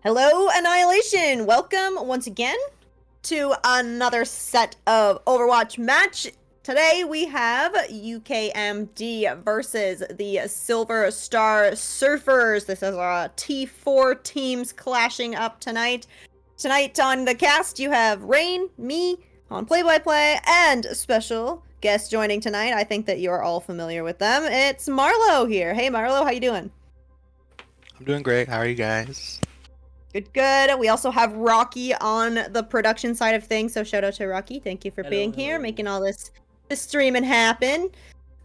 Hello, Annihilation! Welcome once again to another set of Overwatch match. Today we have UKMD versus the Silver Star Surfers. This is T4 teams clashing up tonight. Tonight on the cast you have Rain, me on play-by-play, and a special guest joining tonight. I think that you're all familiar with them. It's Marlo here. Hey Marlo, how you doing? I'm doing great. How are you guys? Good, good. We also have Rocky on the production side of things, so shout out to Rocky. Thank you for being here, making all this streaming happen.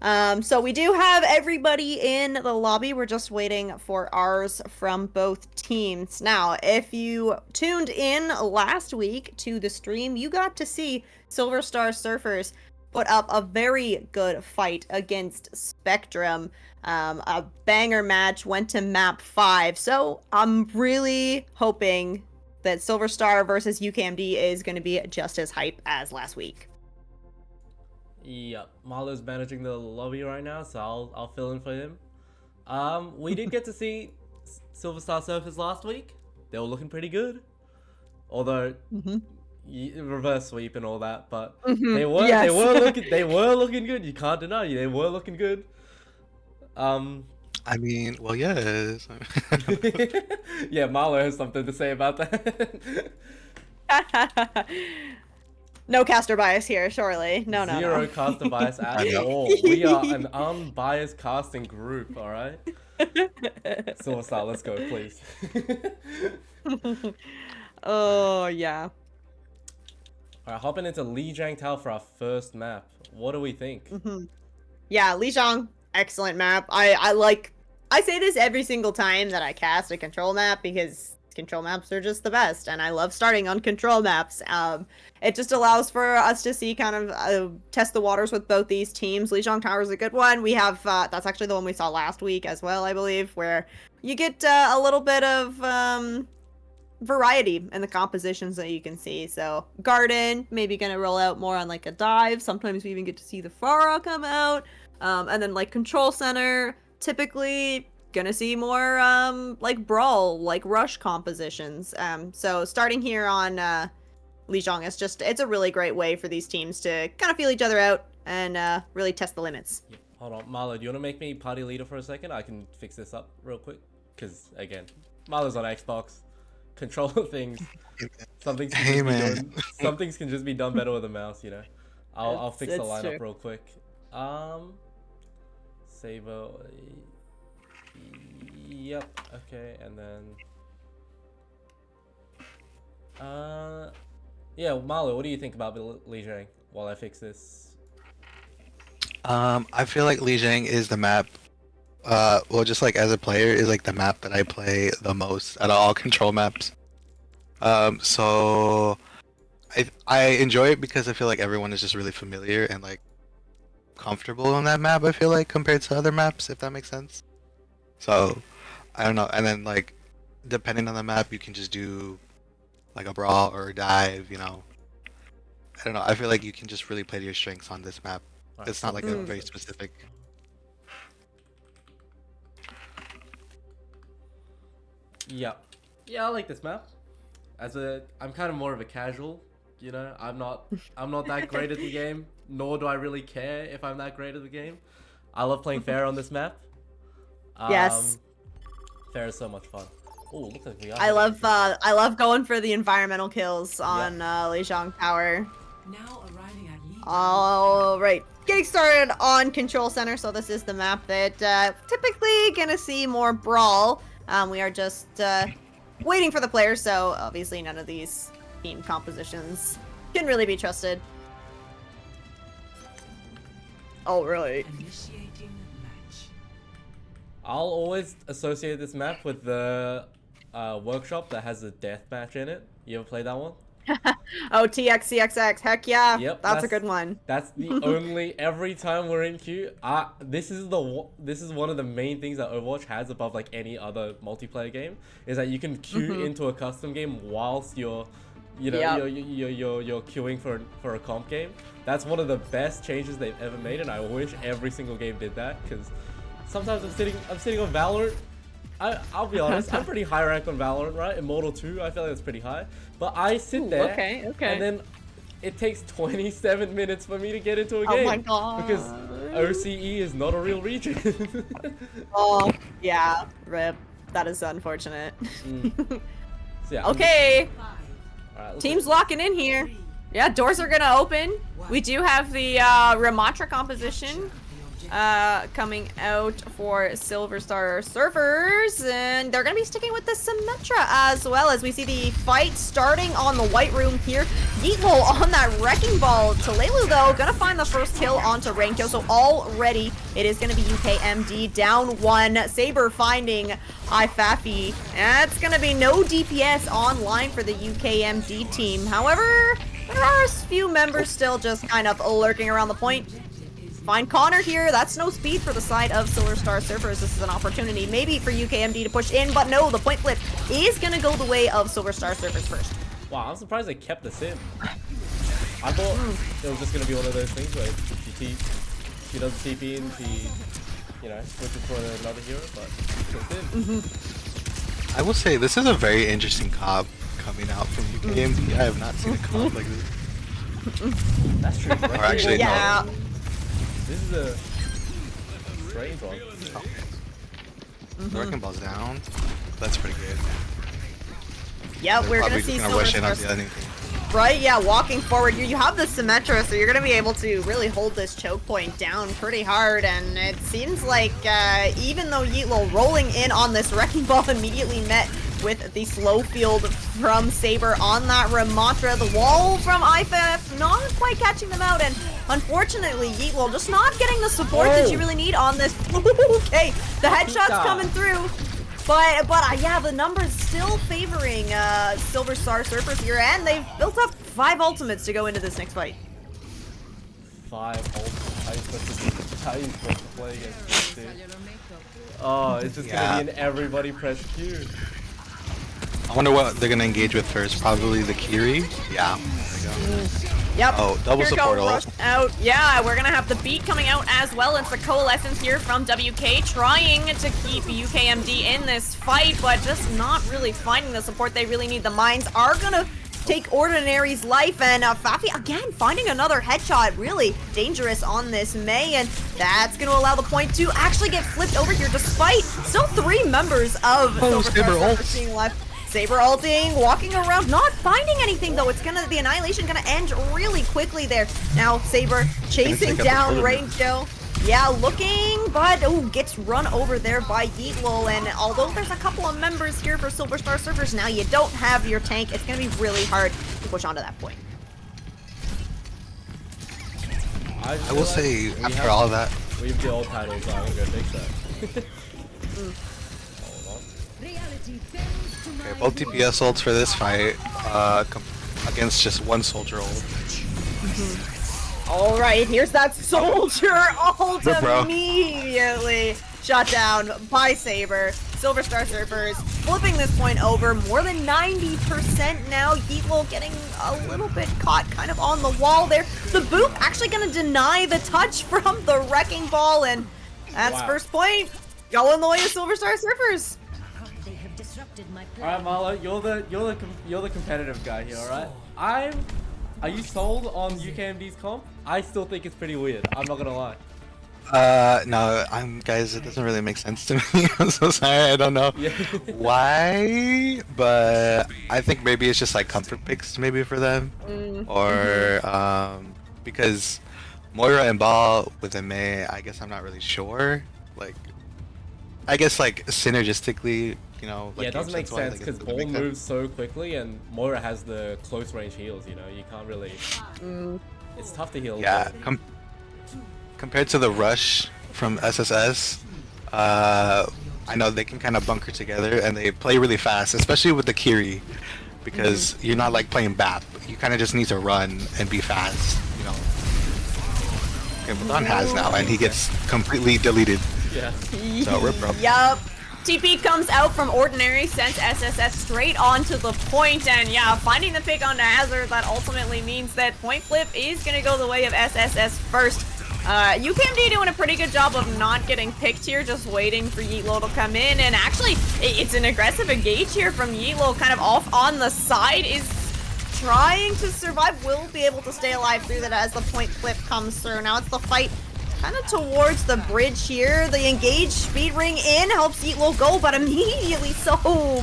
So we do have everybody in the lobby. We're just waiting for ours from both teams. Now, if you tuned in last week to the stream, you got to see Silver Star Surfers put up a very good fight against Spectrum. A banger match, went to map 5. So I'm really hoping that Silver Star versus UKMD is going to be just as hype as last week. Yep, Marlo's managing the lobby right now, so I'll fill in for him. We did get to see Silver Star Surfers last week. They were looking pretty good, although reverse sweep and all that, but they were looking good. You can't deny they were looking good. I mean, well, yes. Yeah, Marlo has something to say about that. No caster bias here, surely. No. Zero caster bias at all. We are an unbiased casting group, alright? Silver Star, let's go, please. Oh, yeah. Alright, hopping into Lijiang Tower for our first map. What do we think? Yeah, Lijiang, excellent map. I say this every single time that I cast a control map because control maps are just the best, and I love starting on control maps. It just allows for us to see kind of test the waters with both these teams. Lijiang Tower is a good one. We have that's actually the one we saw last week as well, I believe, where you get a little bit of variety in the compositions that you can see. So Garden maybe gonna roll out more on like a dive. Sometimes we even get to see the Pharah come out, and then like Control Center typically gonna see more like brawl, like rush compositions. So starting here on Lijiang is it's a really great way for these teams to kind of feel each other out and really test the limits. Yeah. Hold on, Marlo, do you want to make me party leader for a second? I can fix this up real quick, because again, Marlo's on Xbox. Control things. Some things can just be done better with a mouse, you know. I'll fix the lineup real quick. Saber. Yep. Okay, and then. Yeah, Marlo, what do you think about Lijiang while I fix this? I feel like Lijiang is the map. Well, just like as a player, is like the map that I play the most out of all control maps. So I enjoy it because I feel like everyone is just really familiar and like comfortable on that map. I feel like compared to other maps, if that makes sense. So I don't know. And then like depending on the map, you can just do like a brawl or a dive. You know. I don't know. I feel like you can just really play to your strengths on this map. Right, It's not like a very specific. Yeah, I like this map. I'm kind of more of a casual, you know. I'm not that great at the game, nor do I really care if I'm that great at the game. I love playing fair on this map. Yes. Fair is so much fun. Oh, looks like we are. I love going for the environmental kills on Lijiang Tower. Now arriving at Li. All right, getting started on Control Center. So this is the map that typically gonna see more brawl. We are just waiting for the players, so obviously none of these team compositions can really be trusted. Oh, really? Initiating match. I'll always associate this map with the workshop that has a death match in it. You ever played that one? Oh, TXCXX, heck yeah. Yep, that's a good one. That's the only, every time we're in queue, this is one of the main things that Overwatch has above like any other multiplayer game, is that you can queue into a custom game whilst you're queuing for a comp game. That's one of the best changes they've ever made, and I wish every single game did that, because sometimes I'm sitting on Valorant, I'll be honest, I'm pretty high rank on Valorant, right? Immortal 2, I feel like that's pretty high. But I sit there, okay. and then it takes 27 minutes for me to get into a Oh game. my god. Because OCE is not a real region. Oh, yeah. Rip. That is unfortunate. So yeah, Okay. Alright, Team's locking in here. Yeah, doors are gonna open. We do have the Ramatra composition coming out for Silver Star Surfers, and they're gonna be sticking with the Symmetra as well, as we see the fight starting on the white room here. Yeetle on that Wrecking Ball. Talelu, though, gonna find the first kill onto Renkyo, so already it is gonna be UKMD down one. Saber finding Ifafi, and it's gonna be no DPS online for the UKMD team. However, there are a few members still just kind of lurking around the point. Find Connor here. That's no speed for the side of Silver Star Surfers. This is an opportunity maybe for UKMD to push in, but no, the point flip is going to go the way of Silver Star Surfers first. Wow, I'm surprised they kept the sim. I thought it was just going to be one of those things where she does TP and she, you know, switches for another hero, but the sim. I will say this is a very interesting comp coming out from UKMD. I have not seen a comp like this. That's true. Or actually, Yeah. no. This is a strange one. The Wrecking Ball's down. That's pretty good. Yeah, They're we're going probably to see just Silver rush in on Star the anything. Right, yeah, walking forward here. You have the Symmetra, so you're going to be able to really hold this choke point down pretty hard. And it seems like even though Yeetle rolling in on this Wrecking Ball immediately met with the slow field from Saber on that Ramatra. The wall from IFF not quite catching them out. And unfortunately, Yeetle just not getting the support that you really need on this. Okay, the headshots coming through. But yeah, the numbers still favoring Silver Star Surfers here, and they've built up 5 ultimates to go into this next fight. 5 ultimates. How are you supposed to play against this dude? Oh, it's just gonna be an everybody press Q. I wonder what they're gonna engage with first. Probably the Kiri. Yeah. There we go. Yep. Oh, double Here support go, ult. rushed out. Yeah, we're gonna have the beat coming out as well. It's the coalescence here from WK trying to keep UKMD in this fight, but just not really finding the support they really need. The mines are gonna take Ordinary's life, and Fafi again finding another headshot. Really dangerous on this Mei, and that's gonna allow the point to actually get flipped over here, despite still 3 members of Silver Star Surfers being left. Saber ulting, walking around, not finding anything though. It's gonna, the Annihilation gonna end really quickly there. Now Saber chasing down Renkyo. Yeah, looking, but gets run over there by Yeetle. And although there's a couple of members here for Silver Star Surfers, now you don't have your tank. It's gonna be really hard to push onto that point. I will say, after all that, We have the old titles, so I'm gonna go fix that. okay, both DPS ults for this fight against just one soldier ult. All right, here's that soldier ult Bro. immediately shot down by Saber. Silver Star Surfers flipping this point over more than 90% now. Yeetle getting a little bit caught kind of on the wall there. The boot actually going to deny the touch from the Wrecking Ball, and that's first point going the way of Silver Star Surfers. Alright, Marlo, you're the competitive guy here, alright? Are you sold on UKMD's comp? I still think it's pretty weird. I'm not gonna lie. No, guys, it doesn't really make sense to me. I'm so sorry, I don't know why, but I think maybe it's just like comfort picks maybe for them, or because Moira and Ball with a Mei, I guess I'm not really sure. Like, I guess like synergistically, you know. Like, Yeah, it doesn't make sense because Ball make sense. moves so quickly and Moira has the close range heals. You know, you can't really. It's tough to heal. Yeah, compared to the rush from SSS, I know they can kind of bunker together and they play really fast, especially with the Kiri, because you're not like playing BAP. You kind of just need to run and be fast, you know. Okay, Madon has now, and he gets completely deleted. Yeah. So rip bro. Yup. TP comes out from Ordinary, sends SSS straight onto the point, and yeah, finding the pick onto Hazard, that ultimately means that point flip is going to go the way of SSS first. UKMD doing a pretty good job of not getting picked here, just waiting for Yeetlo to come in. And actually, it's an aggressive engage here from Yeetlo, kind of off on the side, is trying to survive. Will be able to stay alive through that as the point flip comes through. Now it's the fight kind of towards the bridge here. The engage speed ring in helps Yeetlo go, but immediately so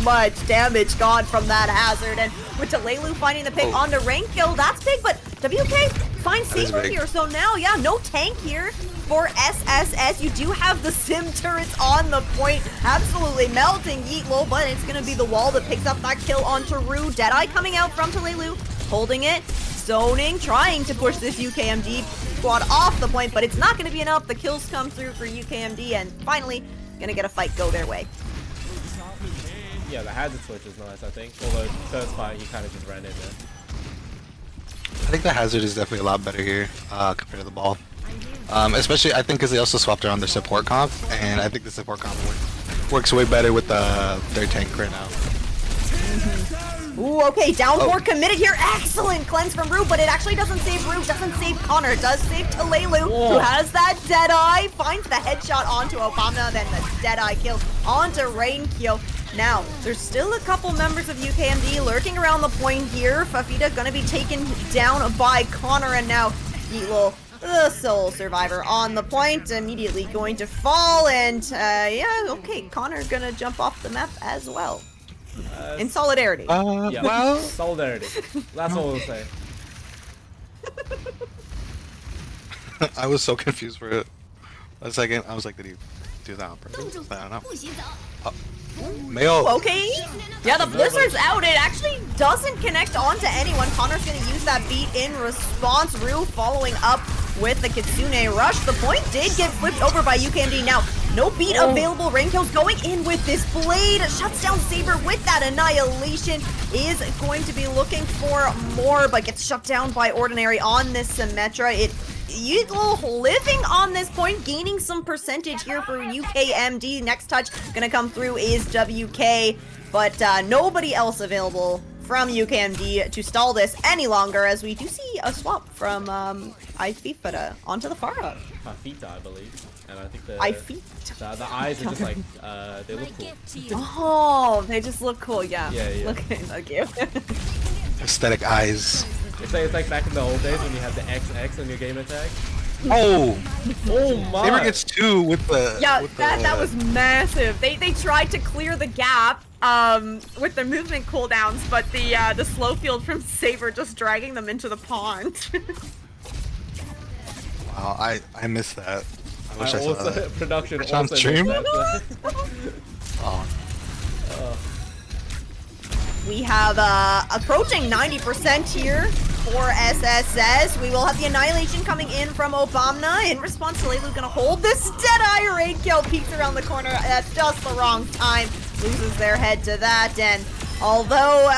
much damage gone from that hazard. And with Talelu finding the pick onto rank kill, that's big, but WK finds Saber here. So now, yeah, no tank here for SSS. You do have the sim turrets on the point, absolutely melting Yeetlo, but it's gonna be the wall that picks up that kill onto Rue. Deadeye coming out from Talelu, holding it, zoning, trying to push this UKMD squad off the point, but it's not gonna be enough. The kills come through for UKMD, and finally gonna get a fight go their way. Yeah, the hazard switch is nice, I think. Although first fight he kind of just ran in there. I think the hazard is definitely a lot better here compared to the ball. Especially, I think, because they also swapped around their support comp, and I think the support comp works way better with their tank right now. Ooh, okay, down 4 committed here. Excellent cleanse from Rue, but it actually doesn't save Rue, doesn't save Connor. It does save Talelu, who has that Deadeye, finds the headshot onto Obama, then the Deadeye kill onto Rainkyo. Now, there's still a couple members of UKMD lurking around the point here. Fafita gonna be taken down by Connor, and now Yeetlo, the sole survivor on the point, immediately going to fall, and yeah, okay, Connor gonna jump off the map as well. In solidarity. Yeah, Well, solidarity. That's all we'll say. I was so confused for a second. I was like, did he do that on purpose? I don't know. Mayo. Okay. Yeah, the Blizzard's out. It actually doesn't connect onto anyone. Connor's gonna use that beat in response. Rue following up with the Kitsune Rush. The point did get flipped over by UKMD. Now, no beat available. Rainkill's going in with this blade. Shuts down Saber with that Annihilation. Is going to be looking for more, but gets shut down by Ordinary on this Symmetra. Yeetlo living on this point, gaining some percentage here for UKMD. Next touch gonna come through is WK, but nobody else available from UKMD to stall this any longer, as we do see a swap from Ififada onto the Pharah. Fafita, I believe. And I think the eyes are just like, they look cool. Oh, they just look cool, yeah. Yeah. Look cute. Aesthetic eyes. It's like back in the old days when you had the XX on your gamer tag. Oh! Oh my! Saber gets 2 with the... Yeah, with that was massive. They tried to clear the gap with their movement cooldowns, but the slow field from Saber just dragging them into the pond. Wow, I missed that. I wish I saw also, that. production It's on also stream? missed that. Oh. We have approaching 90% here for SSS. We will have the Annihilation coming in from Obama. In response, Talelu gonna hold this Deadeye Rainkyo, peeks around the corner at just the wrong time, loses their head to that. And although,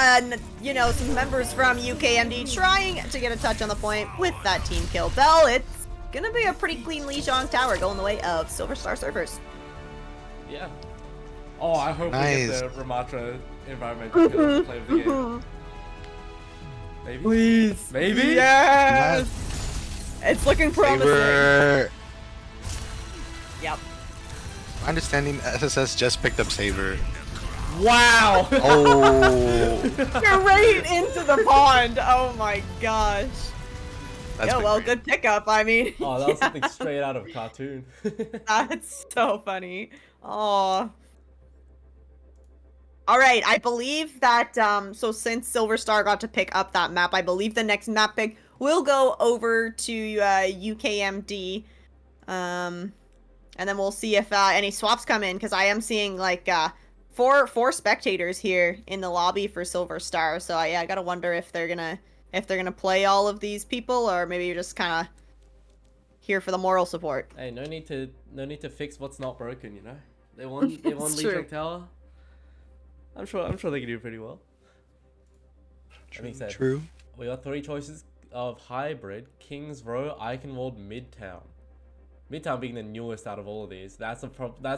you know, some members from UKMD trying to get a touch on the point with that team kill bell, it's gonna be a pretty clean Lijiang tower going the way of Silver Star servers. Yeah. Oh, I hope we Nice. get the Ramatra environmental kills to play with the game. Maybe? Please. Maybe? Yes! It's looking promising. Saber. Yep. My understanding, SSS just picked up Saber. Wow! Oh. Straight into the pond. Oh my gosh. That's Yeah, big well, brain. good pickup. I mean, Oh, that was something straight out of a cartoon. that's so funny. Oh. All right, I believe that, so since Silver Star got to pick up that map, I believe the next map pick will go over to UKMD. And then we'll see if any swaps come in, because I am seeing, like, four spectators here in the lobby for Silver Star. So, yeah, I gotta wonder if they're gonna play all of these people, or maybe you're just kind of here for the moral support. Hey, no need to fix what's not broken, you know? They won It's true. Lijiang Tower. I'm sure they can do pretty well. That being said, True. we got 3 choices of hybrid: Kings Row, Eichenwald, Midtown. Midtown being the newest out of all of these. That's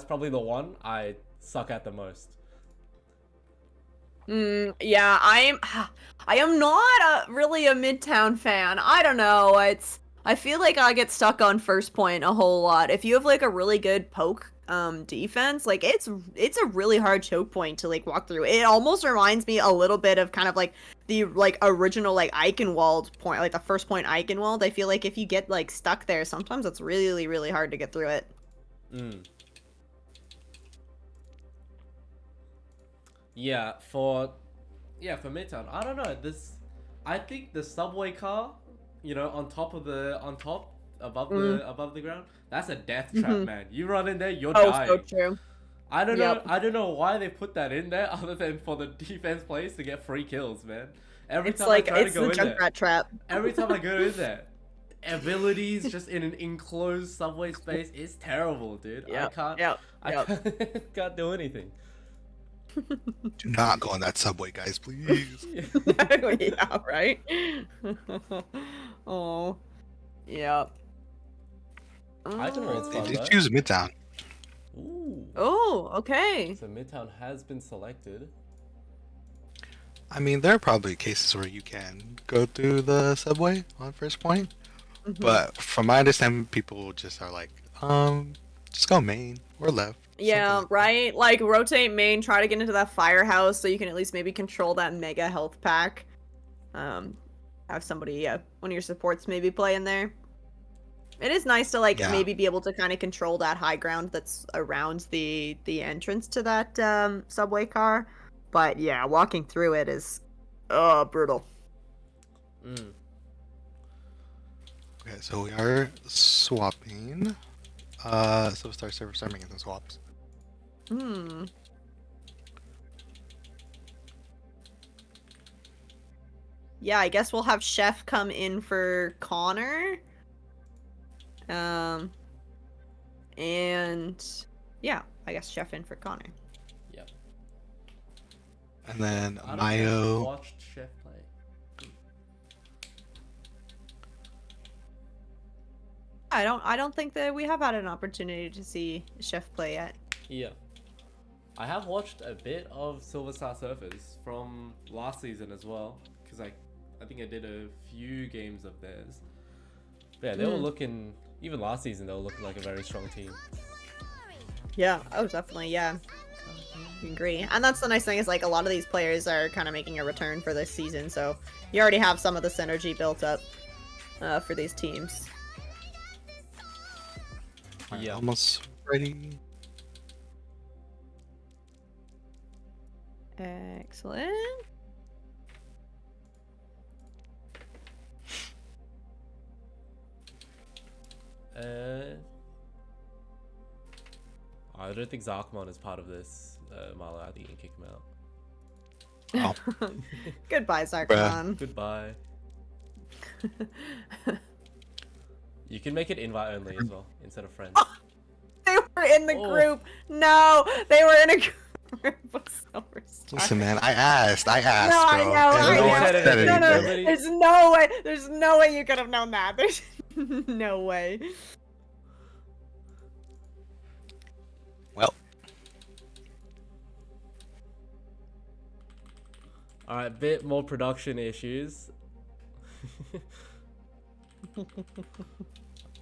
probably the one I suck at the most. Yeah, I am not really a Midtown fan. I don't know. I feel like I get stuck on first point a whole lot. If you have like a really good poke defense, like it's a really hard choke point to like walk through. It almost reminds me a little bit of kind of like the like original like Eichenwald point, like the first point Eichenwald. I feel like if you get like stuck there, sometimes it's really hard to get through it. Yeah, for Midtown. I don't know. I think the subway car, on top above the ground, that's a death trap, man. You run in there, you're dying. So true. I don't know why they put that in there other than for the defense players to get free kills, man. It's like it's the Junkrat trap. Every time I go in there, abilities just in an enclosed subway space is terrible, dude. I can't do anything. Do not go on that subway, guys, please. Yeah, right? Oh. Yep. I can run They did choose Midtown. Ooh. Oh, okay. So Midtown has been selected. I mean, there are probably cases where you can go through the subway on first point, but from my understanding, people just are like, just go main or left. Yeah, Like right? Like, rotate main, try to get into that firehouse so you can at least maybe control that mega health pack. Have somebody, one of your supports maybe play in there. It is nice to, like, maybe be able to kind of control that high ground that's around the entrance to that, subway car. But, yeah, walking through it is, brutal. Okay, so we are swapping. So start making some swaps. Yeah, I guess we'll have Chef come in for Connor. And yeah, I guess Chef in for Connor. Yep. And then I don't think Mayo. I've watched Chef play. I don't think that we have had an opportunity to see Chef play yet. Yeah. I have watched a bit of Silver Star Surfers from last season as well, because I think I did a few games of theirs. But yeah, they were looking, even last season, they were looking like a very strong team. Yeah, oh, definitely, yeah. I agree. And that's the nice thing is, like, a lot of these players are kind of making a return for this season, so you already have some of the synergy built up for these teams. Yeah, almost ready. Excellent. I don't think Zarkmon is part of this, Marlo. I think you can kick him out. Oh. Goodbye, Zarkon. Goodbye. You can make it invite only as well, instead of friends. Oh, they were in the group. No, they were in a group. Listen, man, I asked, No, bro. I know. No one said No, anything. there's no way you could have known that. There's no way. Well. Alright, bit more production issues.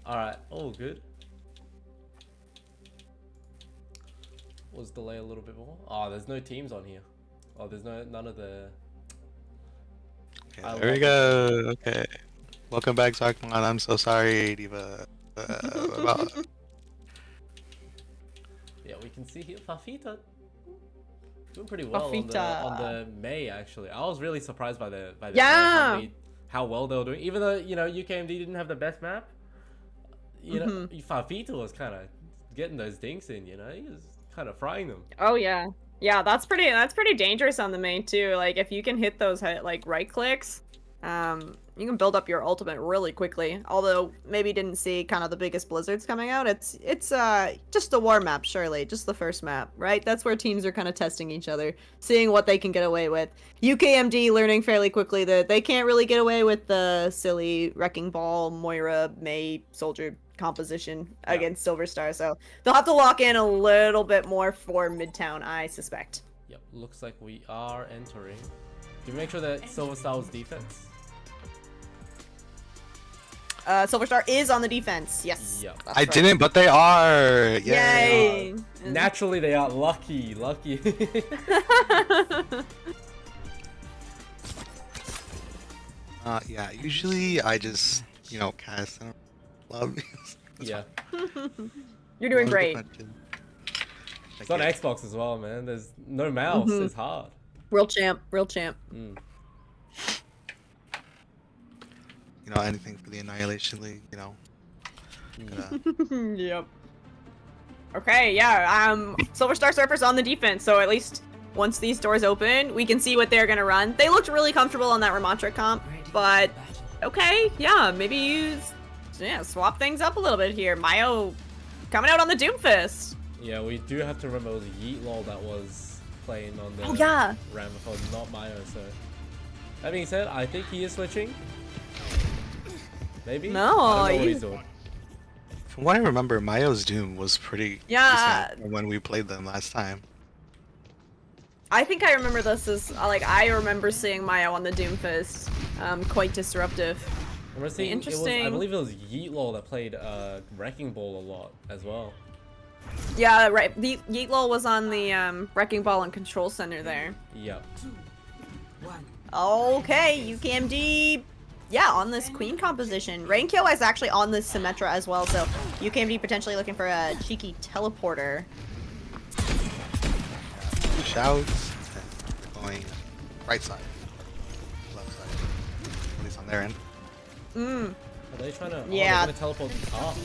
Alright, all good. Was delay a little bit more? Oh, there's no teams on here. Oh, there's none of the... Okay, there we go. Okay. Welcome back, Zarkmon. I'm so sorry, Diva. Yeah, we can see here Fafita doing pretty well on the May, actually. I was really surprised by the May, how well they were doing. Even though, UKMD didn't have the best map, Fafita was kind of getting those dinks in, he was kind of frying them. Oh yeah, yeah. That's pretty dangerous on the main too. Like if you can hit those like right clicks, you can build up your ultimate really quickly. Although maybe didn't see kind of the biggest blizzards coming out. It's just the war map, surely, just the first map, right? That's where teams are kind of testing each other, seeing what they can get away with. UKMD learning fairly quickly that they can't really get away with the silly Wrecking Ball, Moira, May, Soldier composition against Silver Star, so they'll have to lock in a little bit more for Midtown, I suspect. Yep, looks like we are entering. Did we make sure that Silver Star was defense? Silver Star is on the defense. Yes. Yep. that's I right. didn't, but they are. Yay. Yay. Naturally, they are lucky. Yeah. Usually, I just cast. I don't love. Yeah. You're doing great. It's on Xbox as well, man. There's no mouse. Mhm. It's hard. Real champ. Real champ. Mm. Anything for the Annihilation League. Gotta- Yep. Okay, yeah. Silver Star Surfer's on the defense, so at least once these doors open, we can see what they're gonna run. They looked really comfortable on that Ramontra comp, but okay, yeah, maybe swap things up a little bit here. Mayo coming out on the Doomfist. Yeah, we do have to remember it was Yeetlol that was playing on the Oh, yeah. Ramaphone, not Mayo, so. That being said, I think he is switching. Maybe? No, I don't know what he- he's doing. From what I remember, Mayo's Doom was pretty Yeah. decent when we played them last time. I think I remember this as I remember seeing Mayo on the Doomfist. Quite disruptive. I remember seeing, Interesting. I believe it was Yeetlol that played Wrecking Ball a lot as well. Yeah, right. The Yeetlol was on the Wrecking Ball and Control Center there. Yep. 2, 1. Okay, UKMD, yeah, on this Queen composition. Rainkyo is actually on this Symmetra as well, so UKMD potentially looking for a cheeky teleporter. Shouts. And they're going right side, left side. At least on their end. Mm. Are they trying to? Yeah. Oh, they're gonna teleport up.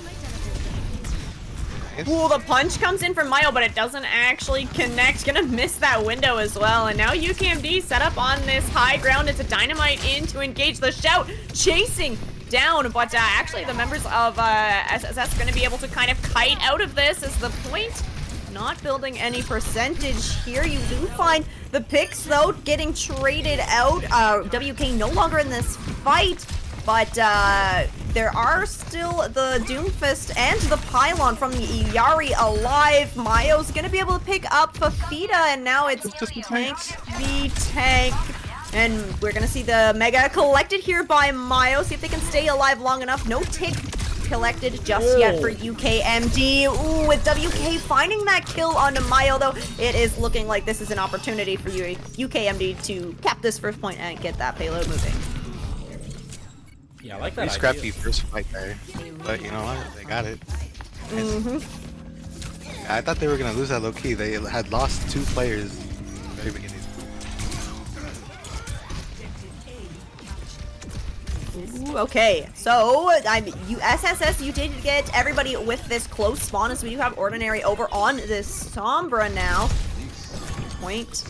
Nice. Ooh, the punch comes in from Mayo, but it doesn't actually connect. Gonna miss that window as well. And now UKMD set up on this high ground. It's a dynamite in to engage the shout, chasing down. But actually, the members of SSS gonna be able to kind of kite out of this. Is the point? Not building any percentage here. You do find the picks though getting traded out. WK no longer in this fight. But there are still the Doomfist and the Pylon from the Iyari alive. Mayo's gonna be able to pick up Fafita, and now it's Tank v Tank. And we're gonna see the Mega collected here by Mayo. See if they can stay alive long enough. No tick collected just yet for UKMD. Ooh, with WK finding that kill onto Mayo, though, it is looking like this is an opportunity for UKMD to cap this first point and get that payload moving. Yeah, I like that Pretty idea. scrappy first fight there, but you know what? They got it. Yeah, I thought they were gonna lose that low key. They had lost 2 players in the very beginning. Ooh, okay, so SSS, you did get everybody with this close spawn, as we do have Ordinary over on this Sombra now. Point.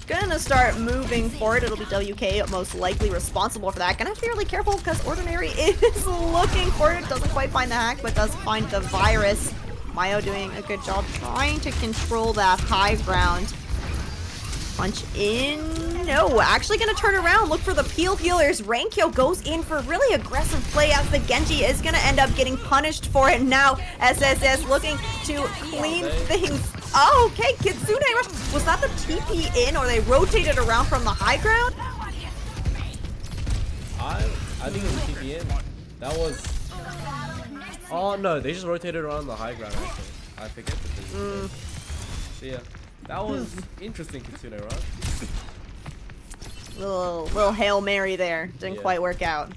Gonna start moving forward. It'll be WK most likely responsible for that. Gonna have to be really careful because Ordinary is looking for it. Doesn't quite find the hack, but does find the virus. Mayo doing a good job trying to control that high ground. Punch in. No, actually gonna turn around, look for the peel healers. Rainkyo goes in for really aggressive play as the Genji is gonna end up getting punished for it. Now SSS looking to clean things. Oh, okay, Kitsune Rush. Was that the TP in, or they rotated around from the high ground? I think it was TP in. That was. Oh no, they just rotated around the high ground. Actually, I forget the thing. So yeah, that was interesting, Kitsune, right? Little Hail Mary there. Didn't Yeah. quite work out.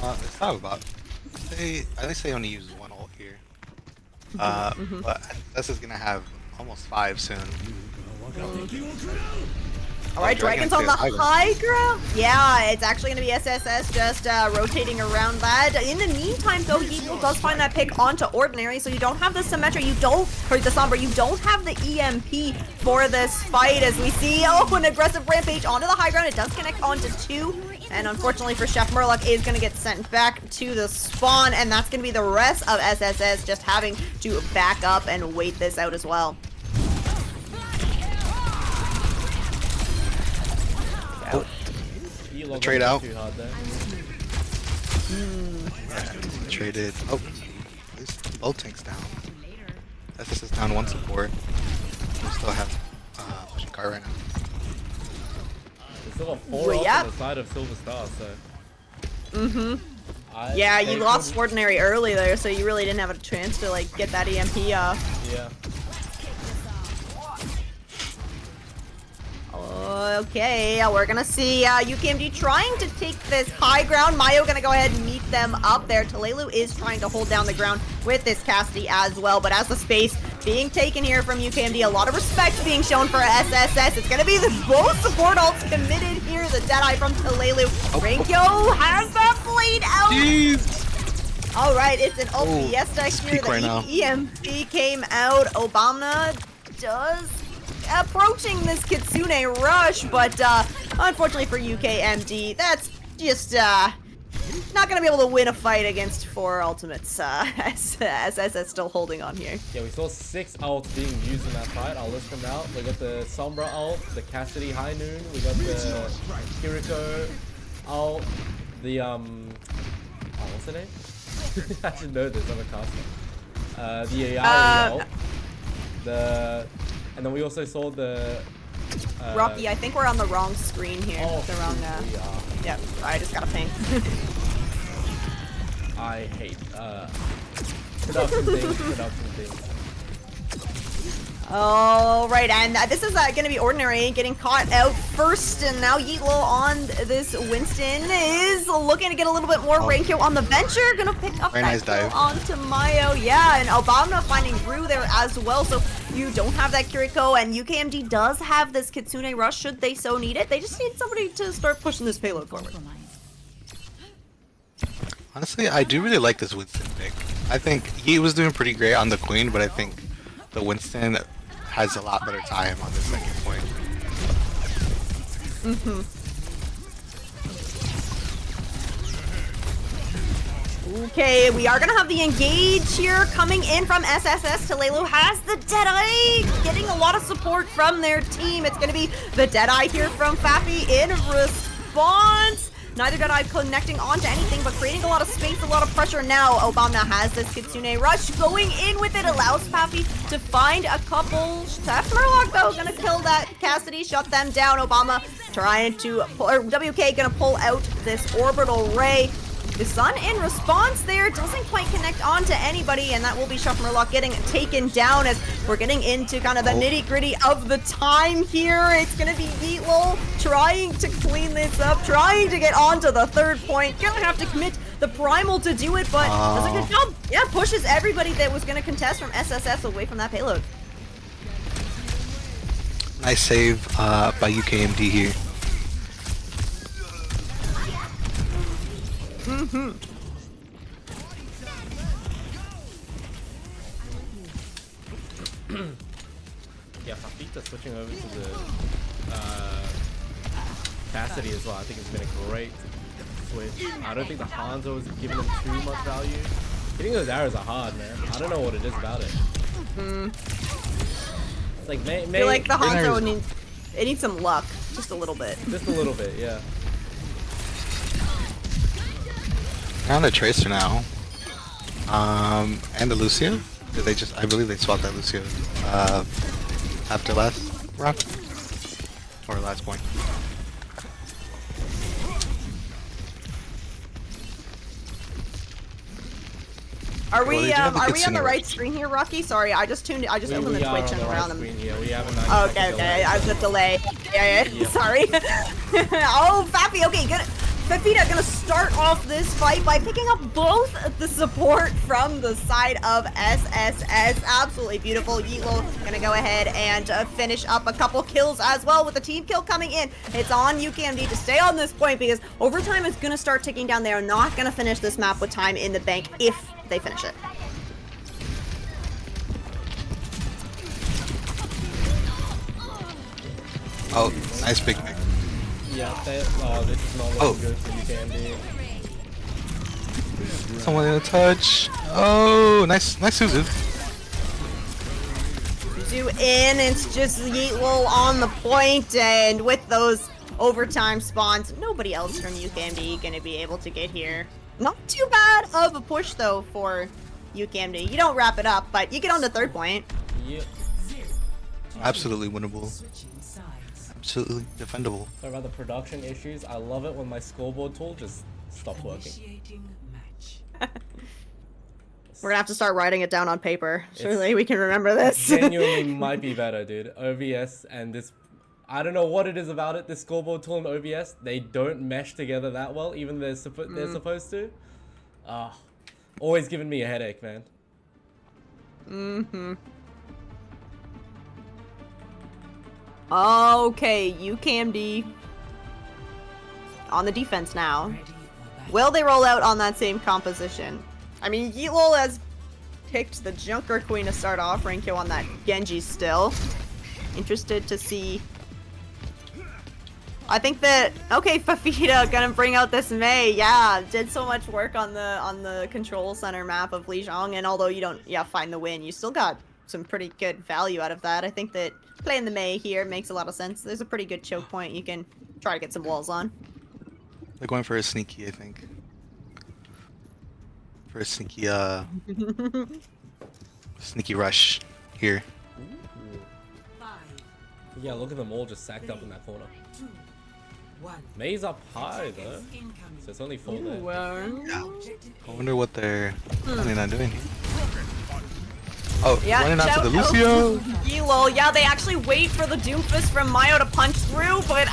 Let's talk about. At least they only use 1 ult here. But this is gonna have almost 5 soon. Alright, Dragon's on the high ground. Yeah, it's actually going to be SSS just rotating around that. In the meantime, though, Yeetle does find that pick onto Ordinary, so you don't have the Symmetra, you don't, or the Sombra, you don't have the EMP for this fight, as we see, an aggressive rampage onto the high ground. It does connect onto 2, and unfortunately for Chef Murloc, is going to get sent back to the spawn, and that's going to be the rest of SSS just having to back up and wait this out as well. Trade out. Too hard there. Traded. Oh, this both tanks down. SS is down 1 support. We still have pushing car right now. There's still got 4 Well, off yeah. on the side of Silver Star, so Yeah, you lost Ordinary early there, so you really didn't have a chance to like get that EMP off. Yeah. Okay, we're gonna see UKMD trying to take this high ground. Mayo gonna go ahead and meet them up there. Talelu is trying to hold down the ground with this Cassidy as well, but as the space being taken here from UKMD, a lot of respect being shown for SSS. It's gonna be the both support ults committed here. The Deadeye from Talelu. Rankyo has that blade out. Jeez. All right, it's an ult fiesta here. peak right now. The EMP came out. Obama does approaching this Kitsune rush, but unfortunately for UKMD, that's just not gonna be able to win a fight against 4 ultimates as that's still holding on here. Yeah, we saw 6 ults being used in that fight. I'll list them out. We got the Sombra ult, the Cassidy High Noon, we got the Kiriko ult, the what's the name? I should know this, I'm a caster. The Ayari ult, and then we also saw the Rocky, I think we're on the wrong screen here. Oh, The wrong we are. yeah, I just got a ping. I hate production things. All right, and this is going to be Ordinary getting caught out first, and now Yeetlo on this Winston is looking to get a little bit more Rankyo on the venture, gonna pick up Very that nice kill dive. onto Mayo, yeah, and Obama finding Rue there as well, so you don't have that Kiriko, and UKMD does have this Kitsune rush should they so need it. They just need somebody to start pushing this payload forward. Honestly, I do really like this Winston pick. I think he was doing pretty great on the Queen, but I think the Winston has a lot better time on the second point. Okay, we are gonna have the engage here coming in from SSS. Talelu has the Deadeye, getting a lot of support from their team. It's gonna be the Deadeye here from Faffy in response. Neither Deadeye connecting onto anything, but creating a lot of space, a lot of pressure now. Obama has this Kitsune rush going in with it, allows Faffy to find a couple. Steph Murloc though, gonna kill that Cassidy, shut them down. Obama trying to pull, or WK gonna pull out this orbital ray. The Sun in response there doesn't quite connect onto anybody, and that will be Chef Murloc getting taken down as we're getting into kind of the nitty-gritty of the time here. It's gonna be Yeetlo trying to clean this up, trying to get onto the 3rd point. Gonna have to commit the Primal to do it, but does a good job. Yeah, pushes everybody that was gonna contest from SSS away from that payload. Nice save by UKMD here. Yeah, Fafita switching over to the Cassidy as well. I think it's been a great switch. I don't think the Hanzo is giving them too much value. Hitting those arrows are hard, man. I don't know what it is about it. It's like I feel like the Hanzo Hanzo needs some luck, just a little bit. just a little bit, yeah. They're on the Tracer now. And the Lucio. Did they just? I believe they swapped that Lucio after last round or last point. Are Well, we they do have the on the Kitsune right rush. screen here, Rocky? Sorry, I just opened the We Twitch are on and the around right them. screen here. We have a 90 Okay, second okay, delay. I was a delay. Yeah, Yep. sorry. Oh, Fappy, okay, good. Fafita gonna start off this fight by picking up both the support from the side of SSS. Absolutely beautiful. Yeetlo gonna go ahead and finish up a couple kills as well with the team kill coming in. It's on UKMD to stay on this point because overtime is gonna start ticking down. They are not gonna finish this map with time in the bank if they finish it. Oh, nice big pick. Yeah, this is not looking good for UKMD. Someone in a touch. Oh, nice Suzu. Suzu in, it's just Yeetlo on the point, and with those overtime spawns, nobody else from UKMD gonna be able to get here. Not too bad of a push though for UKMD. You don't wrap it up, but you get on the 3rd point. Yep. Absolutely winnable. Switching sides. Absolutely defendable. Sorry about the production issues. I love it when my scoreboard tool just stopped working. Initiating match. We're gonna have to start writing it down on paper. Surely we can remember this. Genuinely might be better, dude. OBS and this, I don't know what it is about it. This scoreboard tool and OBS, they don't mesh together that well, even they're supposed to. Always giving me a headache, man. Okay, UKMD on the defense now. Ready for battle. Will they roll out on that same composition? I mean, Yeetlol has picked the Junker Queen to start off. Rankyo on that Genji still. Interested to see. I think that okay, Fafita gonna bring out this Mei. Yeah, did so much work on the control center map of Lijiang, and although you don't find the win, you still got some pretty good value out of that. I think that playing the Mei here makes a lot of sense. There's a pretty good choke point you can try to get some walls on. They're going for a sneaky, I think. For a sneaky, sneaky rush here. Five, Yeah, look at them all just sacked up in that corner. 2, 1. May's up high though, Incoming. so it's only 4 there. Yeah. Objective I wonder what they're planning on doing. Oh, Yeah, running out to shout the out Lucio. to Yeetlol. Yeah, they actually wait for the Doomfist from Mayo to punch through, but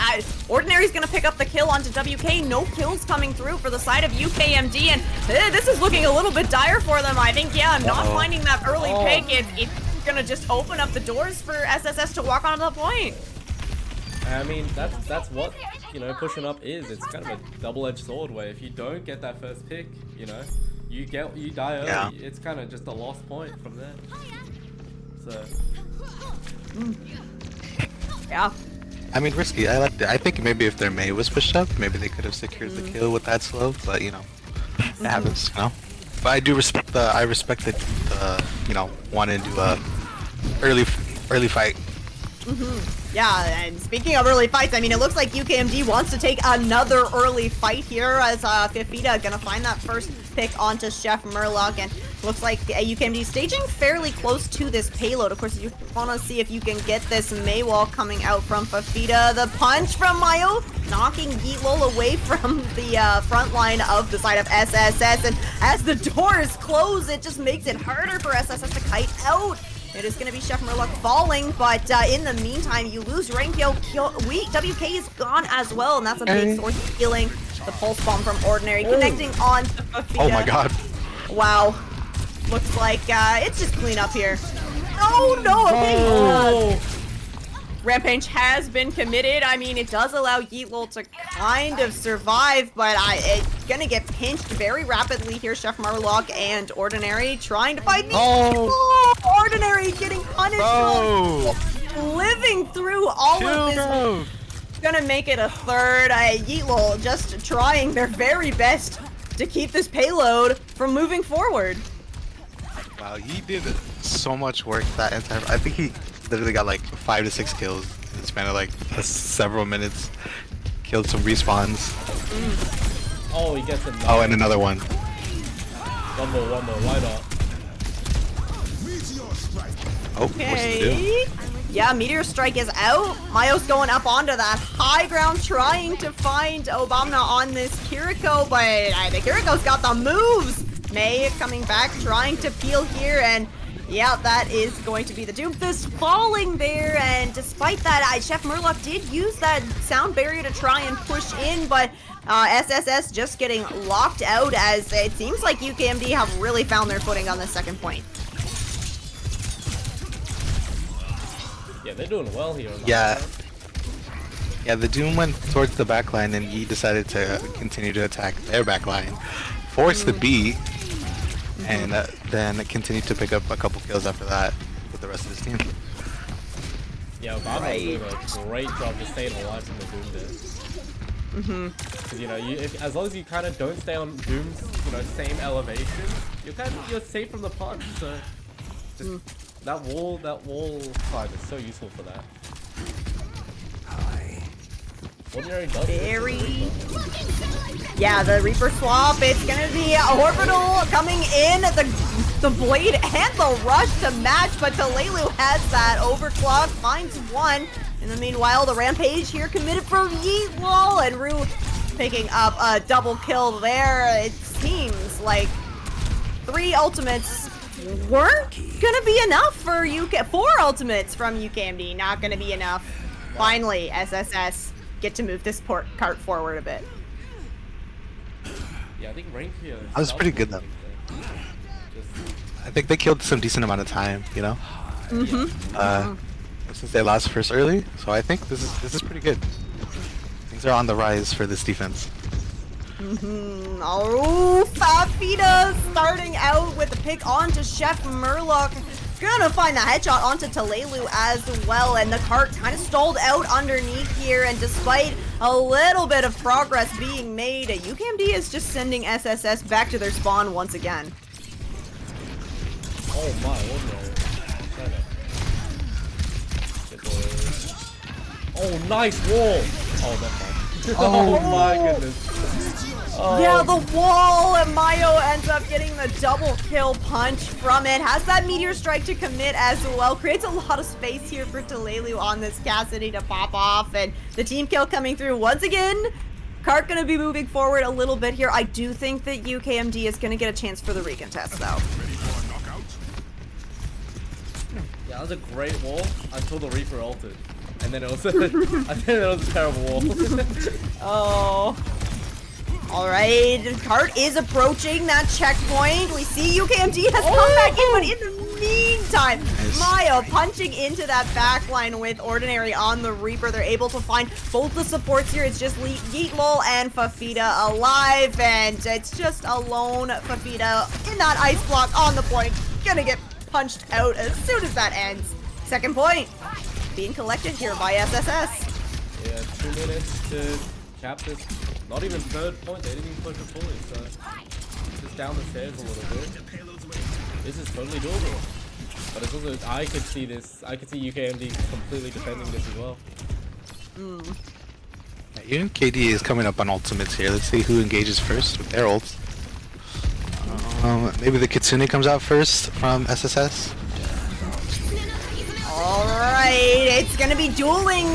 Ordinary's gonna pick up the kill onto WK. No kills coming through for the side of UKMD, and this is looking a little bit dire for them. I think, yeah, not finding that early pick, it's gonna just open up the doors for SSS to walk onto the point. I mean, that's what, you know, pushing up is. It's kind of a double-edged sword where if you don't get that first pick, you know, you die early. Yeah. It's kind of just a lost point from there. So Yeah. I mean, risky. I liked it. I think maybe if their Mei was pushed up, maybe they could have secured the kill with that slow. But you know, it happens. You know. But I do respect the. I respect the. You know, wanting to do a early fight. Yeah, and speaking of early fights, I mean, it looks like UKMD wants to take another early fight here as Fifita gonna find that first pick onto Chef Murloc, and looks like UKMD staging fairly close to this payload. Of course, you want to see if you can get this Mei wall coming out from Fafita. The punch from Mayo, knocking Yeetlol away from the front line of the side of SSS, and as the doors close, it just makes it harder for SSS to kite out. It is going to be Chef Murloc falling, but in the meantime, you lose Rankyo. WK is gone as well, and that's a big source of healing. The pulse bomb from Ordinary connecting on to Fafita. Oh my god. Wow. Looks like it's just clean up here. Oh no, okay. Oh. Rampage has been committed. I mean, it does allow Yeetlol to kind of survive, but it's gonna get pinched very rapidly here. Chef Murloc and Ordinary trying to fight the Ordinary getting punished. Oh. Living through all of this. Gonna make it a third. Yeetlol just trying their very best to keep this payload from moving forward. Wow, he did so much work that entire. I think he literally got like 5 to 6 kills in the span of like several minutes. Killed some respawns. Oh, he gets it. Oh, and another one. One more, why not? Oh, what's he do? Okay. Yeah, Meteor Strike is out. Mayo's going up onto that high ground, trying to find Obama on this Kiriko, but the Kiriko's got the moves. Mei coming back, trying to peel here, and yeah, that is going to be the Doomfist falling there. And despite that, Chef Murloc did use that sound barrier to try and push in, but SSS just getting locked out, as it seems like UKMD have really found their footing on the second point. Yeah, they're doing well here. On Yeah. that. Yeah, the Doom went towards the backline and he decided to continue to attack their backline. Forced the B, and then continued to pick up a couple kills after that with the rest of his team. Yeah, Obama's doing a great job just staying alive from the Doom there. Because, you know, as long as you kind of don't stay on Doom's, you know, same elevation, you're safe from the punch. So just that wall side is so useful for that. Ordinary does Very. Yeah, the Reaper swap. It's gonna be Orbital coming in. The Blade and the Rush to match, but Talelu has that overclock, finds one. In the meanwhile, the Rampage here committed for Yeetlol, and Rue picking up a double kill there. It seems like 3 ultimates weren't gonna be enough for UK. 4 ultimates from UKMD, not gonna be enough. Finally, SSS get to move this cart forward a bit. Yeah, I think rank here. That was pretty good, though. I think they killed some decent amount of time, you know? Since they lost first early, so I think this is pretty good. Things are on the rise for this defense. Oh, Fafita starting out with the pick onto Chef Murloc. Gonna find the headshot onto Talelu as well, and the cart kind of stalled out underneath here, and despite a little bit of progress being made, UKMD is just sending SSS back to their spawn once again. Oh my, oh, nice wall! Oh, that's fine. Oh my goodness. Oh. Yeah, the wall, and Mayo ends up getting the double kill punch from it. Has that meteor strike to commit as well. Creates a lot of space here for Talelu on this Cassidy to pop off, and the team kill coming through once again. Cart gonna be moving forward a little bit here. I do think that UKMD is gonna get a chance for the recontest though. Yeah, that was a great wall until the Reaper ulted. And then it was, I think that was a terrible wall. Oh. Alright, Cart is approaching that checkpoint. We see UKMD has come back in, but in the meantime, Maya punching into that backline with Ordinary on the Reaper. They're able to find both the supports here. It's just Yeetlol and Fafita alive, and it's just a lone Fafita in that ice block on the point. Gonna get punched out as soon as that ends. Second point being collected here by SSS. Yeah, 2 minutes to cap this. Not even third point, they didn't even push it fully, so just down the stairs a little bit. This is totally doable. But it's also, I could see UKMD completely defending this as well. Even KD is coming up on ultimates here. Let's see who engages first with their ults. Maybe the Kitsune comes out first from SSS. Alright, it's gonna be dueling.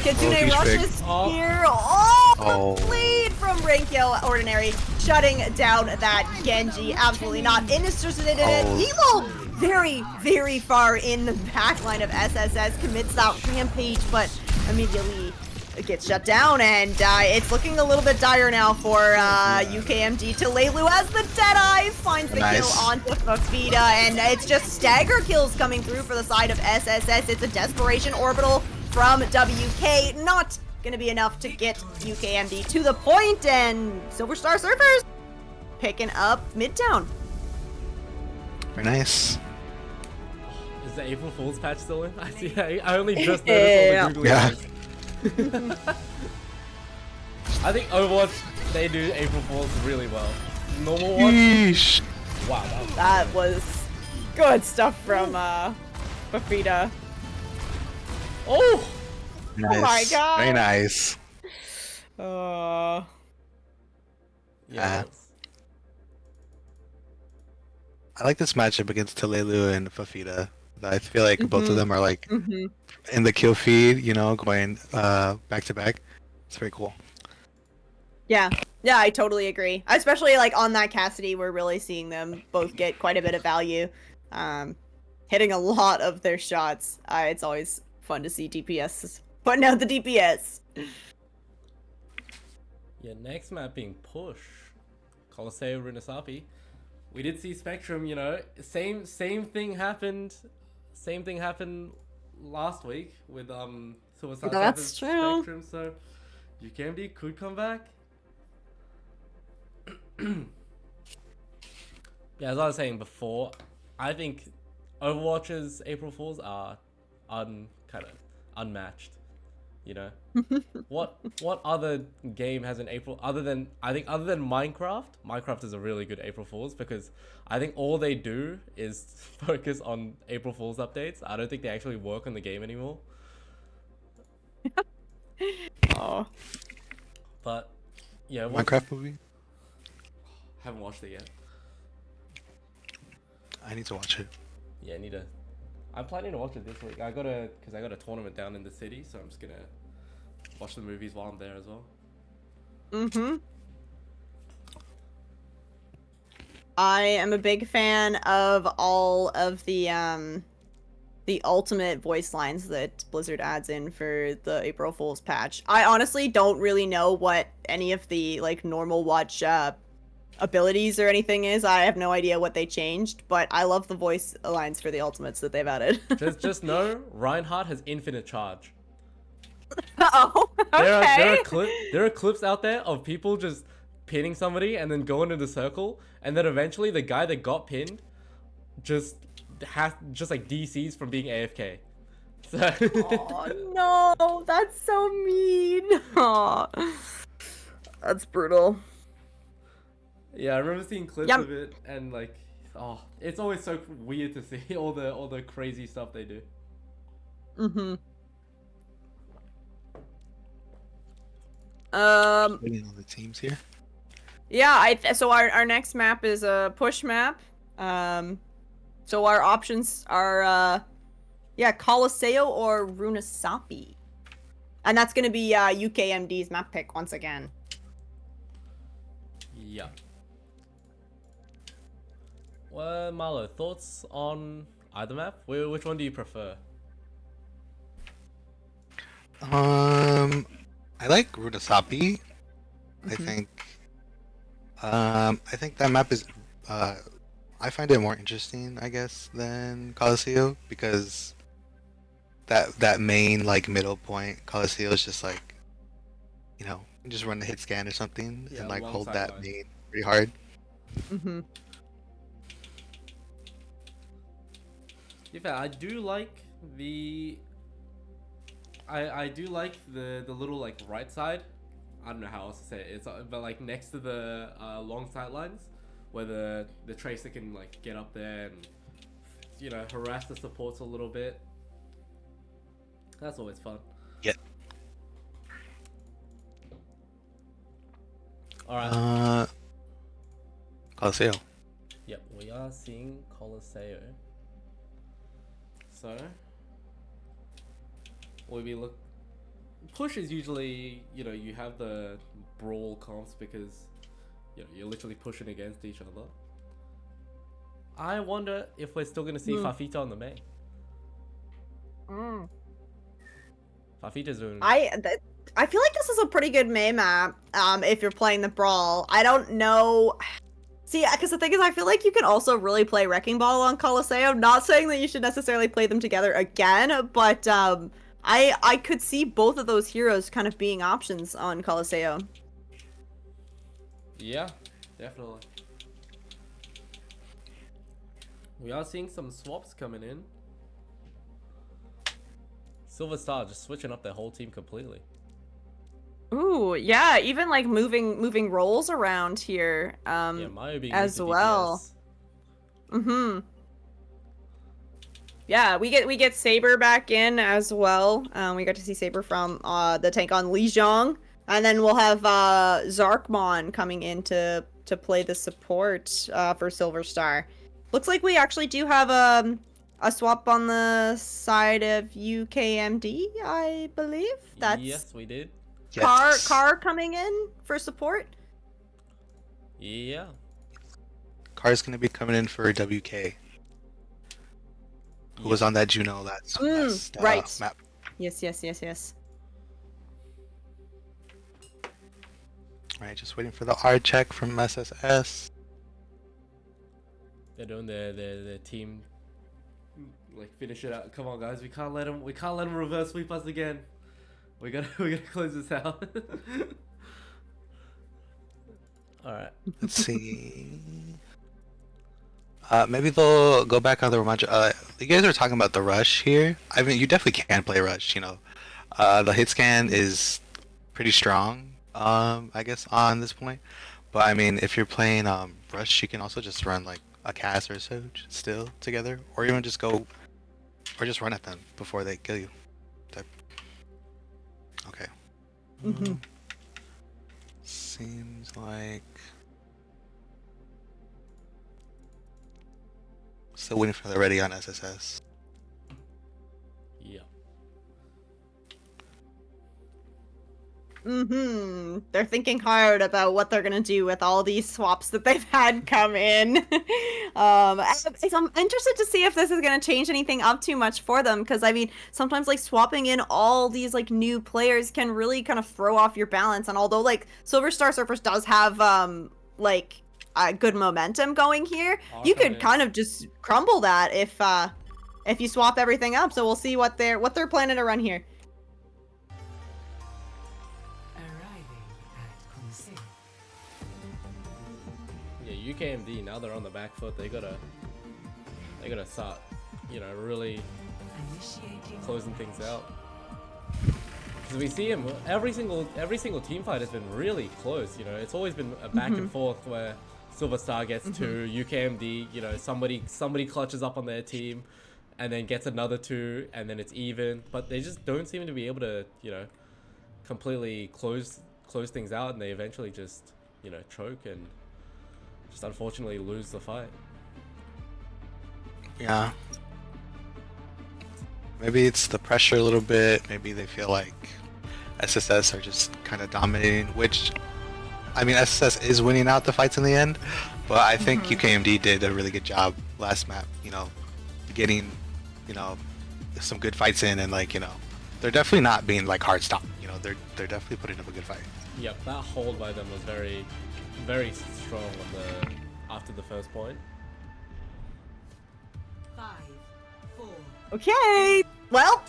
Kitsune rushes here. Oh, the lead from Renkyo Ordinary, shutting down that Genji. Absolutely not interested in it. Evo very, very far in the backline of SSS, commits that rampage, but immediately it gets shut down, and it's looking a little bit dire now for UKMD. Talelu as the Deadeye finds the kill onto Fafita, and it's just stagger kills coming through for the side of SSS. It's a desperation orbital from WK, not gonna be enough to get UKMD to the point, and Silver Star Surfers picking up Midtown. Very nice. Is the April Fool's patch still in? I see. I only just noticed on the Google Images. I think Overwatch, they do April Fools really well. Normal one? Yeesh. Wow, that was good stuff from Fafita. Oh! Nice. Oh my god. Very nice. Yeah. I like this matchup against Talelu and Fafita. I feel like both of them are like in the kill feed, you know, going back to back. It's very cool. Yeah, I totally agree. Especially like on that Cassidy, we're really seeing them both get quite a bit of value, hitting a lot of their shots. It's always fun to see DPS putting out the DPS. Yeah, next map being Push. Colosseo Runasapi. We did see Spectrum, you know, same thing happened. Same thing happened last week with Suicide That's true. Spectrum, so UKMD could come back. Yeah, as I was saying before, I think Overwatch's April Fools are kind of unmatched. You know, what other game has an April other than Minecraft? Minecraft is a really good April Fools because I think all they do is focus on April Fools updates. I don't think they actually work on the game anymore. Oh, but yeah, Minecraft movie? Haven't watched it yet. I need to watch it. Yeah, I'm planning to watch it this week. Because I got a tournament down in the city, so I'm just gonna watch the movies while I'm there as well. Mm-hmm. I am a big fan of all of the ultimate voice lines that Blizzard adds in for the April Fool's patch. I honestly don't really know what any of the like normal watch abilities or anything is. I have no idea what they changed, but I love the voice lines for the ultimates that they've added. Just know Reinhardt has infinite charge. Oh, okay. There are clips out there of people just pinning somebody and then going in the circle, and then eventually the guy that got pinned just has just like DCs from being AFK. So Oh no, that's so mean. Aw. That's brutal. yeah, I remember seeing clips Yep. of it, and like, oh, it's always so weird to see all the crazy stuff they do. Mm-hmm. Waiting on the teams here. Yeah, so our next map is a push map. So our options are yeah, Colosseo or Runasapi. And that's gonna be UKMD's map pick once again. Yeah. Well, Marlo, thoughts on either map? Which one do you prefer? I like Rudasapi. Mhm. I think that map is I find it more interesting, I guess, than Colosseo because that main like middle point, Colosseo is just like, you know, you just run the hit scan or something Yeah, and like long hold sight that line. main pretty hard. Mhm. To be fair, I do like the. I do like the little like right side. I don't know how else to say it. It's but like next to the long sight lines, where the tracer can like get up there and harass the supports a little bit. That's always fun. Yeah. All right. Colosseo. Yep, we are seeing Colosseo. So, will we look? Push is usually, you have the brawl comps because, you're literally pushing against each other. I wonder if we're still gonna see Fafita on the main. Fafita's doing. I feel like this is a pretty good May map. If you're playing the brawl, I don't know. See, because the thing is, I feel like you can also really play Wrecking Ball on Colosseo. Not saying that you should necessarily play them together again, but I could see both of those heroes kind of being options on Colosseo. Yeah, definitely. We are seeing some swaps coming in. Silver Star just switching up their whole team completely. Ooh, yeah, even like moving roles around here. Yeah, Mayo being As into well. DPS. Mm-hmm. Yeah, we get Saber back in as well. We got to see Saber from the tank on Lijiang, and then we'll have Zarkmon coming in to play the support for Silver Star. Looks like we actually do have a swap on the side of UKMD, I believe. That's Yes, we did. Yes. Car coming in for support. Yeah. Car's gonna be coming in for WK. Who was on that Juno last right. map. Yes. Right, just waiting for the R check from SSS. They're doing their team like finish it out. Come on, guys, we can't let them reverse sweep us again. We gotta close this out. All right. Let's see. Maybe they'll go back on the Romanjo. You guys are talking about the rush here. I mean, you definitely can play rush. The hit scan is pretty strong. I guess on this point, but I mean, if you're playing rush, you can also just run like a cast or a Surge still together, or even just go, or just run at them before they kill you. Type. Okay. Mm-hmm. Seems like. Still waiting for the ready on SSS. Yeah. They're thinking hard about what they're gonna do with all these swaps that they've had come in. I'm interested to see if this is gonna change anything up too much for them, because I mean, sometimes like swapping in all these like new players can really kind of throw off your balance. And although like Silver Star Surfers does have like good momentum going here, you could kind of just crumble that if you swap everything up. So we'll see what they're planning to run here. Arriving at Conseil. Yeah, UKMD, now they're on the back foot. They gotta start, you know, really Initiating closing things out. Because we see him, every single team fight has been really close. You know, it's always been a back and forth where Silver Star gets two, UKMD, you know, somebody clutches up on their team, and then gets another two, and then it's even. But they just don't seem to be able to, you know, completely close things out, and they eventually just, you know, choke and just unfortunately lose the fight. Yeah. Maybe it's the pressure a little bit. Maybe they feel like SSS are just kind of dominating, which, I mean, SSS is winning out the fights in the end, but I think UKMD did a really good job last map, you know, getting, you know, some good fights in, and like, you know, they're definitely not being like hard stopped, you know, they're definitely putting up a good fight. Yep, that hold by them was very, very strong on after the first point. 5, 4, Okay, well,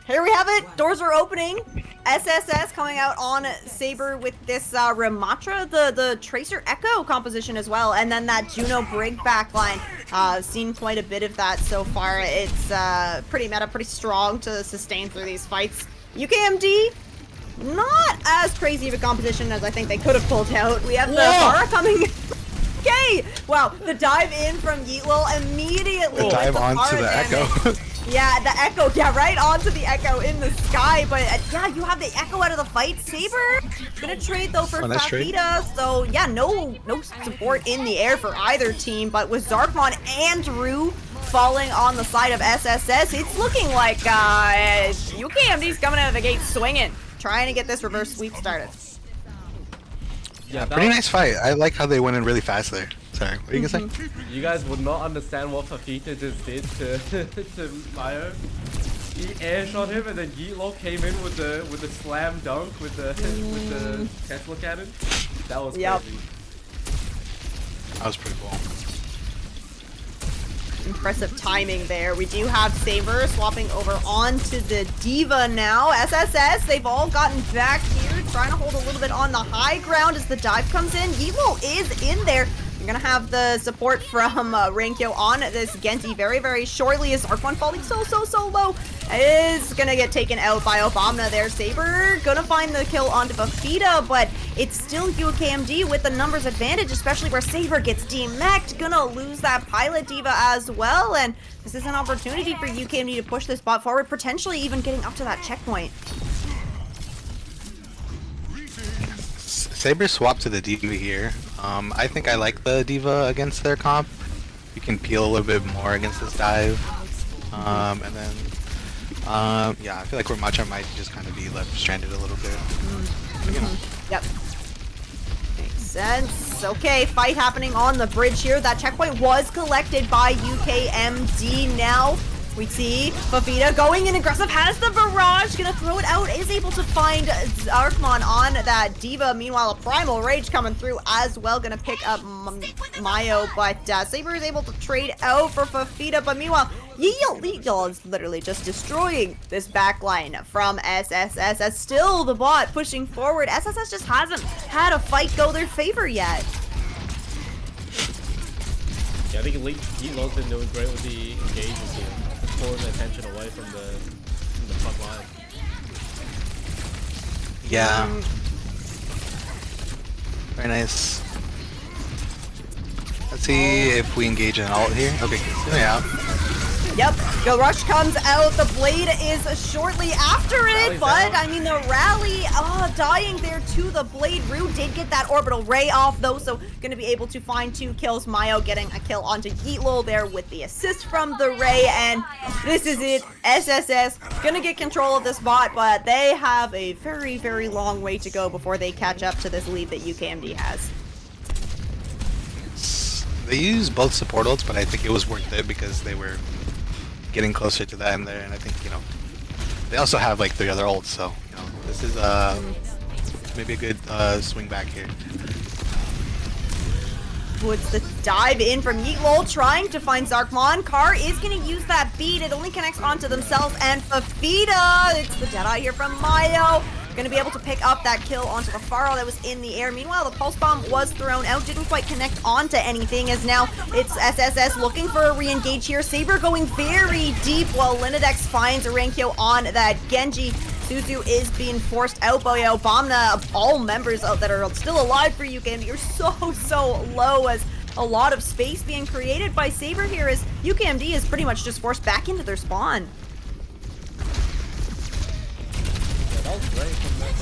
here we have it. Doors are opening. SSS coming out on Saber with this Ramatra, the Tracer Echo composition as well, and then that Juno Brig backline. Seen quite a bit of that so far. It's pretty meta, pretty strong to sustain through these fights. UKMD, not as crazy of a composition as I think they could have pulled out. We have the Vara coming. Okay, wow, the dive in from Yeetlil immediately. The dive with onto Vara the damage. Echo. Yeah, the Echo, yeah, right onto the Echo in the sky, but yeah, you have the Echo out of the fight. Saber gonna trade though for nice trade. Fafita, so yeah, no support in the air for either team, but with Zarkmon and Rue falling on the side of SSS, it's looking like UKMD's coming out of the gate swinging, trying to get this reverse sweep started. Yeah, Pretty nice fight. I like how they went in really fast there. Sorry, what are you gonna say? You guys would not understand what Fafita just did to Mayo. He air shot him, and then Yeetlil came in with the slam dunk with the Tesla cannon. That was crazy. That was pretty cool. Impressive timing there. We do have Saber swapping over onto the Diva now. SSS, they've all gotten back here, trying to hold a little bit on the high ground as the dive comes in. Yeetlil is in there. You're gonna have the support from Rankyo on this Genji very, very shortly as Arc1 falling so low. Is gonna get taken out by Obama there. Saber gonna find the kill onto Fafita, but it's still UKMD with the numbers advantage, especially where Saber gets demeched. Gonna lose that Pilot Diva as well, and this is an opportunity for UKMD to push this bot forward, potentially even getting up to that checkpoint. Saber swapped to the Diva here. I think I like the Diva against their comp. You can peel a little bit more against this dive. And then, yeah, I feel like Ramatra might just kind of be left stranded a little bit. You know. Yep. Makes sense. Okay, fight happening on the bridge here. That checkpoint was collected by UKMD now. We see Fafita going in aggressive, has the barrage, gonna throw it out, is able to find Zarkmon on that Diva. Meanwhile, a Primal Rage coming through as well, gonna pick up Mayo, but Saber is able to trade out for Fafita. But meanwhile, Yeetlil is literally just destroying this backline from SSS. As still the bot pushing forward. SSS just hasn't had a fight go their favor yet. Yeah, I think Yeetlil's been doing great with the engages here, pulling the attention away from the front line. Yeah. Very nice. Let's see if we engage an ult here. Okay, yeah. Yep, the rush comes out. The blade is shortly after it, Rally's but down. I mean the rally, dying there to the blade. Rue did get that orbital ray off though, so gonna be able to find 2 kills. Mayo getting a kill onto Yeetlol there with the assist from the ray, and this is it. SSS gonna get control of this bot, but they have a very, very long way to go before they catch up to this lead that UKMD has. They use both support ults, but I think it was worth it because they were getting closer to the end there, and I think, you know, they also have like 3 other ults, so, you know, this is maybe a good swing back here. Woods the dive in from Yeetlol, trying to find Zarkmon. Carr is going to use that beat. It only connects onto themselves and Fafita. It's the Deadeye here from Mayo. Going to be able to pick up that kill onto the Pharaoh that was in the air. Meanwhile, the Pulse Bomb was thrown out. Didn't quite connect onto anything, as now it's SSS looking for a re-engage here. Saber going very deep while Linadex finds a Renkyo on that Genji. Suzu is being forced out by Obamna. All members that are still alive for UKMD are so low, as a lot of space being created by Saber here, as UKMD is pretty much just forced back into their spawn. Yeah, that was great from that,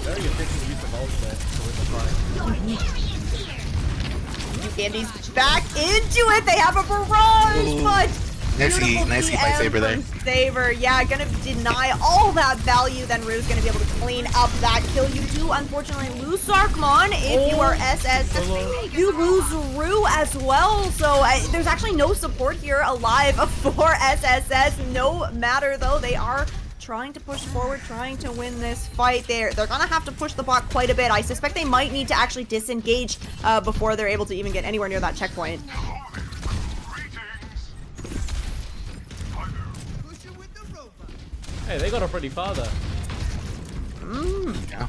very efficient use of ult there to win the fight. UKMD's back into it. They have a barrage, Ooh. but Nicey by Saber there. Saber, yeah, gonna deny all that value. Then Rue's gonna be able to clean up that kill. You do unfortunately lose Zarkmon if you are SS. You lose Rue as well. So there's actually no support here alive for SSS. No matter though, they are trying to push forward, trying to win this fight. They're gonna have to push the bot quite a bit. I suspect they might need to actually disengage before they're able to even get anywhere near that checkpoint. Hey, they got a pretty far there. Yeah.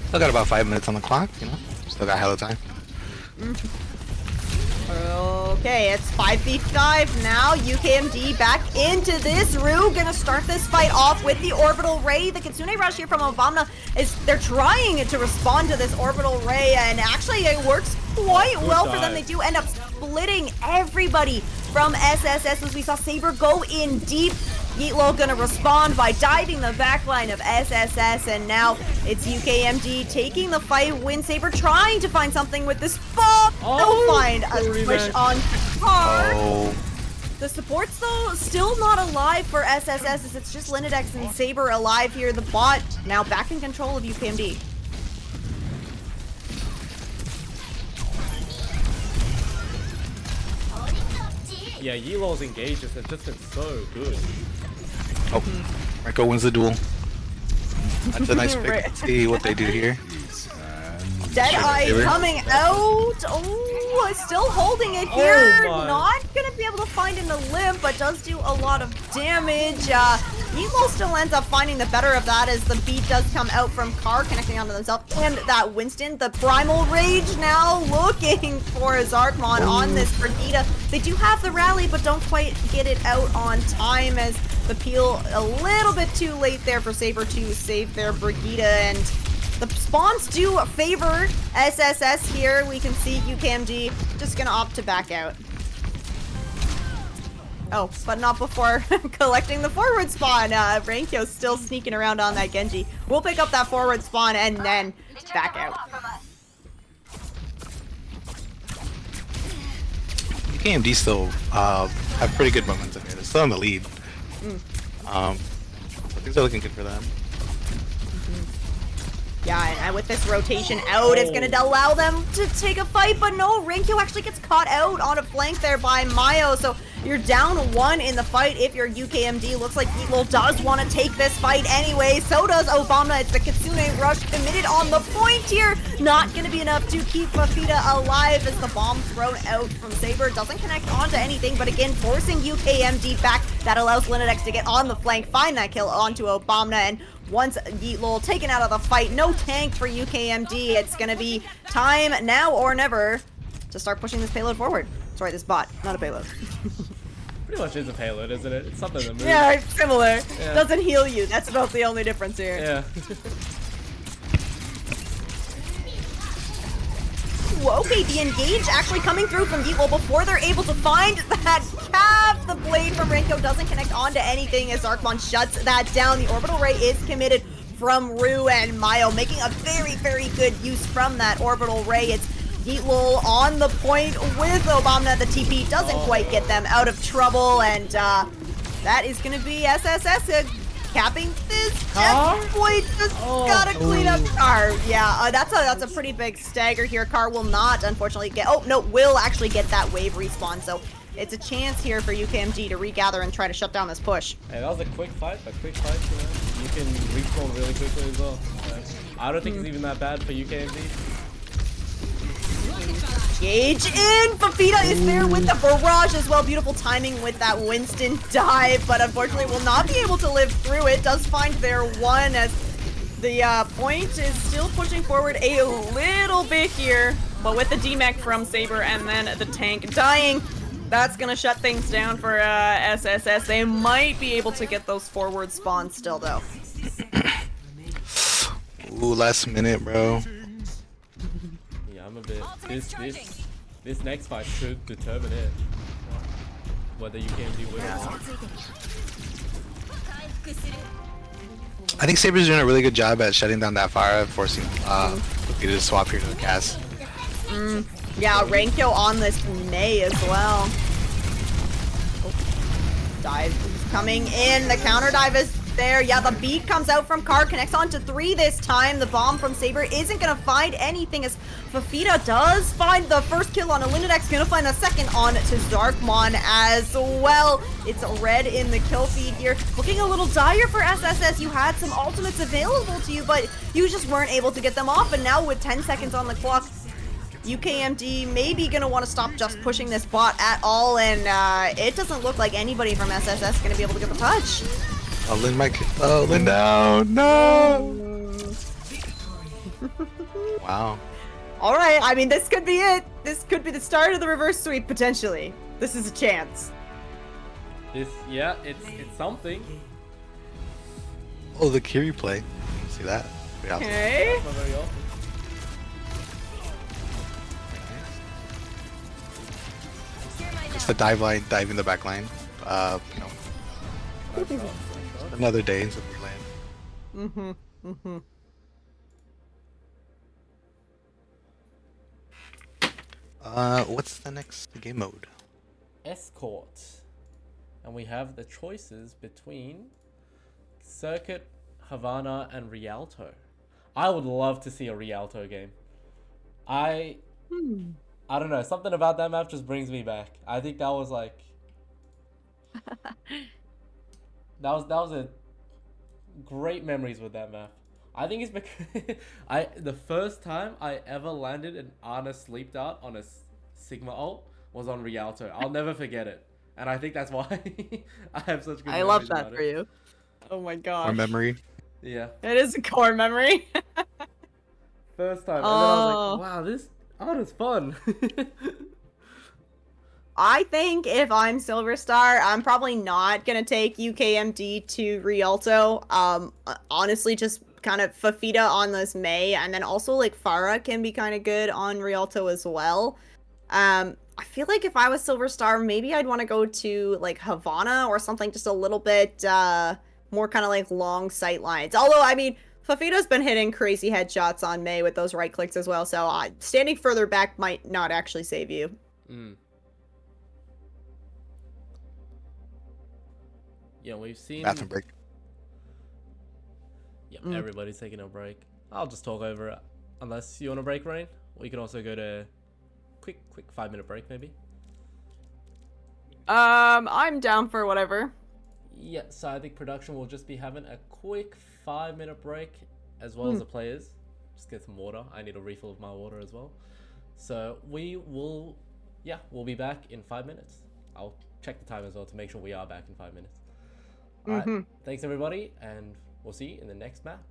Still got about 5 minutes on the clock, you know? Still got hella time. Okay, it's 5v5 now. UKMD back into this. Rue gonna start this fight off with the orbital ray. The Kitsune rush here from Obama is they're trying to respond to this orbital ray, and actually it works quite well for them. They do end up splitting everybody from SSS, as we saw Saber go in deep. Yeetlol gonna respond by diving the backline of SSS, and now it's UKMD taking the fight. Win Saber trying to find something with this ball. They'll find a push on Carr. Oh. The supports though still not alive for SSS, as it's just Linadex and Saber alive here. The bot now back in control of UKMD. Yeah, Yeelol's engages have just been so good. Oh, Marco wins the duel. That's a nice pick. Let's see what they do here. Deadeye Saber. coming out. Oh, still holding it here. Oh my. Not gonna be able to find in the limb, but does do a lot of damage. Evil still ends up finding the better of that, as the beat does come out from Carr, connecting onto themselves. And that Winston, the Primal Rage now looking for Zarkmon on this Brigitte. They do have the rally, but don't quite get it out on time, as the peel a little bit too late there for Saber to save their Brigitte. And the spawns do favor SSS here. We can see UKMD just gonna opt to back out. Oh, but not before collecting the forward spawn. Renkyo's still sneaking around on that Genji. We'll pick up that forward spawn and then back out. UKMD still have pretty good momentum here. They're still in the lead. So things are looking good for them. Yeah, and with this rotation out, it's gonna allow them to take a fight, but no, Renkyo actually gets caught out on a flank there by Mayo, so you're down 1 in the fight if you're UKMD. Looks like Yeetlol does want to take this fight anyway, so does Obama. It's the Kitsune rush committed on the point here. Not gonna be enough to keep Fafita alive, as the bomb thrown out from Saber doesn't connect onto anything, but again, forcing UKMD back. That allows Linadex to get on the flank, find that kill onto Obama, and once Yeetlol taken out of the fight, no tank for UKMD. It's gonna be time now or never to start pushing this payload forward. Sorry, this bot, not a payload. Pretty much is a payload, isn't it? It's something that moves. Yeah, similar. Yeah. Doesn't heal you. That's about the only difference here. Yeah. okay, the engage actually coming through from Beat. Well, before they're able to find that cap, the blade from Renko doesn't connect onto anything as Archmon shuts that down. The orbital ray is committed from Rue and Mayo, making a very, very good use from that orbital ray. It's Yeetlul on the point with Obama. The TP doesn't quite get them out of trouble, and that is going to be SSS capping this checkpoint. Just gotta clean up Car. Yeah, that's a pretty big stagger here. Car will not, unfortunately, get. Oh no, will actually get that wave respawn. So it's a chance here for UKMD to regather and try to shut down this push. Hey, that was a quick fight, you know. You can respawn really quickly as well. I don't think it's even that bad for UKMD. Gage in! Fafita is there with the barrage as well. Beautiful timing with that Winston dive, but unfortunately will not be able to live through it. Does find their one as the point is still pushing forward a little bit here. But with the DMech from Saber and then the tank dying, that's gonna shut things down for SSS. They might be able to get those forward spawns still though. Ooh, last minute, bro. Yeah, I'm a bit. This next fight could determine it. Whether UKMD win or not. I think Saber's doing a really good job at shutting down that fire, forcing you to swap here to the cast. Yeah, Renko on this May as well. Dive is coming in. The counter dive is there. Yeah, the beat comes out from Car, connects onto 3 this time. The bomb from Saber isn't gonna find anything as Fafita does find the first kill on Elinidex, gonna find the second on to Darkmon as well. It's red in the kill feed here. Looking a little dire for SSS. You had some ultimates available to you, but you just weren't able to get them off. And now with 10 seconds on the clock, UKMD maybe gonna want to stop just pushing this bot at all, and it doesn't look like anybody from SSS gonna be able to get the touch. Oh, Lin might. Oh, Lin down. No. Wow. All right, I mean, this could be it. This could be the start of the reverse sweep, potentially. This is a chance. Yeah, it's something. Oh, the Kiri play. See that? Yeah. Okay. That's not very often. It's the dive line, dive in the back line. You know, another day in Land. What's the next game mode? Escort. And we have the choices between Circuit, Havana, and Rialto. I would love to see a Rialto game. I don't know, something about that map just brings me back. I think that was like that was a great memories with that map. I think it's because the first time I ever landed an Ana sleep dart on a Sigma ult was on Rialto. I'll never forget it. And I think that's why I have such good I love memories that about for it. you. Oh my Or gosh. memory? Yeah. It is a core memory. First time. And then I was like, wow, this Ana's fun. I think if I'm Silver Star, I'm probably not gonna take UKMD to Rialto. Honestly, just kind of Fafita on this May, and then also like Farah can be kind of good on Rialto as well. I feel like if I was Silver Star, maybe I'd want to go to like Havana or something just a little bit more kind of like long sight lines. Although, I mean, Fafita's been hitting crazy headshots on May with those right clicks as well, so standing further back might not actually save you. Yeah, we've seen. Bathroom break. Yep, everybody's taking a break. I'll just talk over it. Unless you want a break, Rain. We can also go to quick 5-minute break, maybe. I'm down for whatever. Yeah, so I think production will just be having a quick 5-minute break, as well as the players. Just get some water. I need a refill of my water as well. So we'll be back in 5 minutes. I'll check the time as well to make sure we are back in 5 minutes. Alright, thanks everybody, and we'll see you in the next map.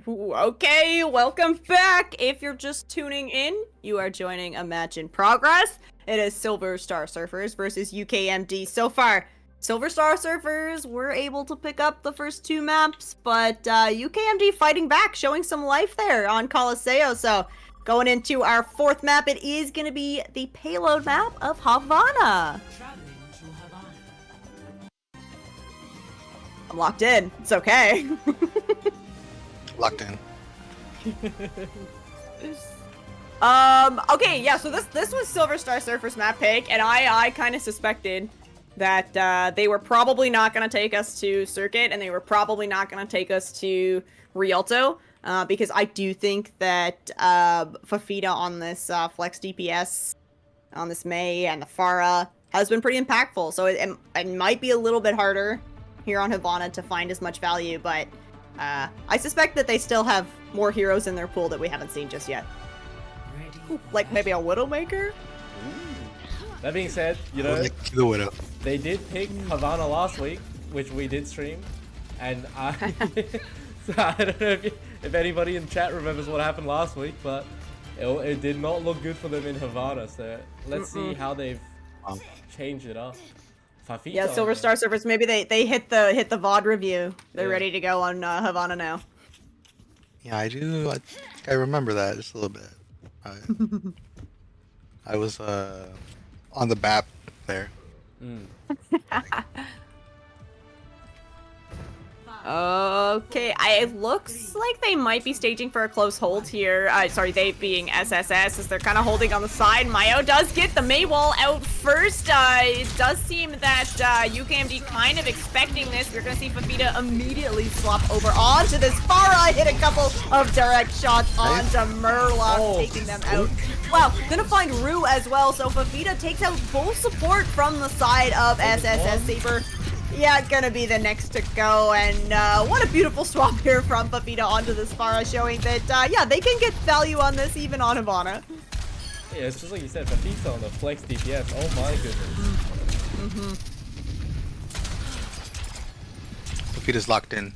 Ooh, okay, welcome back. If you're just tuning in, you are joining a match in progress. It is Silver Star Surfers versus UKMD. So far, Silver Star Surfers were able to pick up the first 2 maps, but UKMD fighting back, showing some life there on Coliseo. So going into our 4th map, it is going to be the payload map of Havana. Traveling to Havana. I'm locked in. It's okay. Locked in. Okay, yeah, so this was Silver Star Surfers map pick, and I kind of suspected that they were probably not going to take us to Circuit, and they were probably not going to take us to Rialto, because I do think that Fafita on this Flex DPS, on this Mei and the Pharah, has been pretty impactful, so it might be a little bit harder here on Havana to find as much value, but I suspect that they still have more heroes in their pool that we haven't seen just yet. Ready. Like maybe a Widowmaker? That being said, you know, Like the widow. they did pick Havana last week, which we did stream, and I, so I don't know if anybody in chat remembers what happened last week, but it did not look good for them in Havana. So let's see how they've changed it up. Fafita, Yeah, Silver Star Surfers. Maybe they hit the VOD review. They're ready to go on Havana now. Yeah, I do. I think I remember that just a little bit. I was on the BAP there. Okay, it looks like they might be staging for a close hold here. Sorry, they being SSS, as they're kind of holding on the side. Mayo does get the Maywall out first. It does seem that UKMD kind of expecting this. We're going to see Fafita immediately swap over onto this Pharah, hit a couple of direct shots onto Murloc, taking them out. Wow, gonna find Rue as well, so Fafita takes out full support from the side of SSS Saber. Yeah, gonna be the next to go, and what a beautiful swap here from Fafita onto this Pharah, showing that, yeah, they can get value on this even on Havana. Yeah, it's just like you said, Fafita on the Flex DPS. Oh my goodness. Fafita's locked in.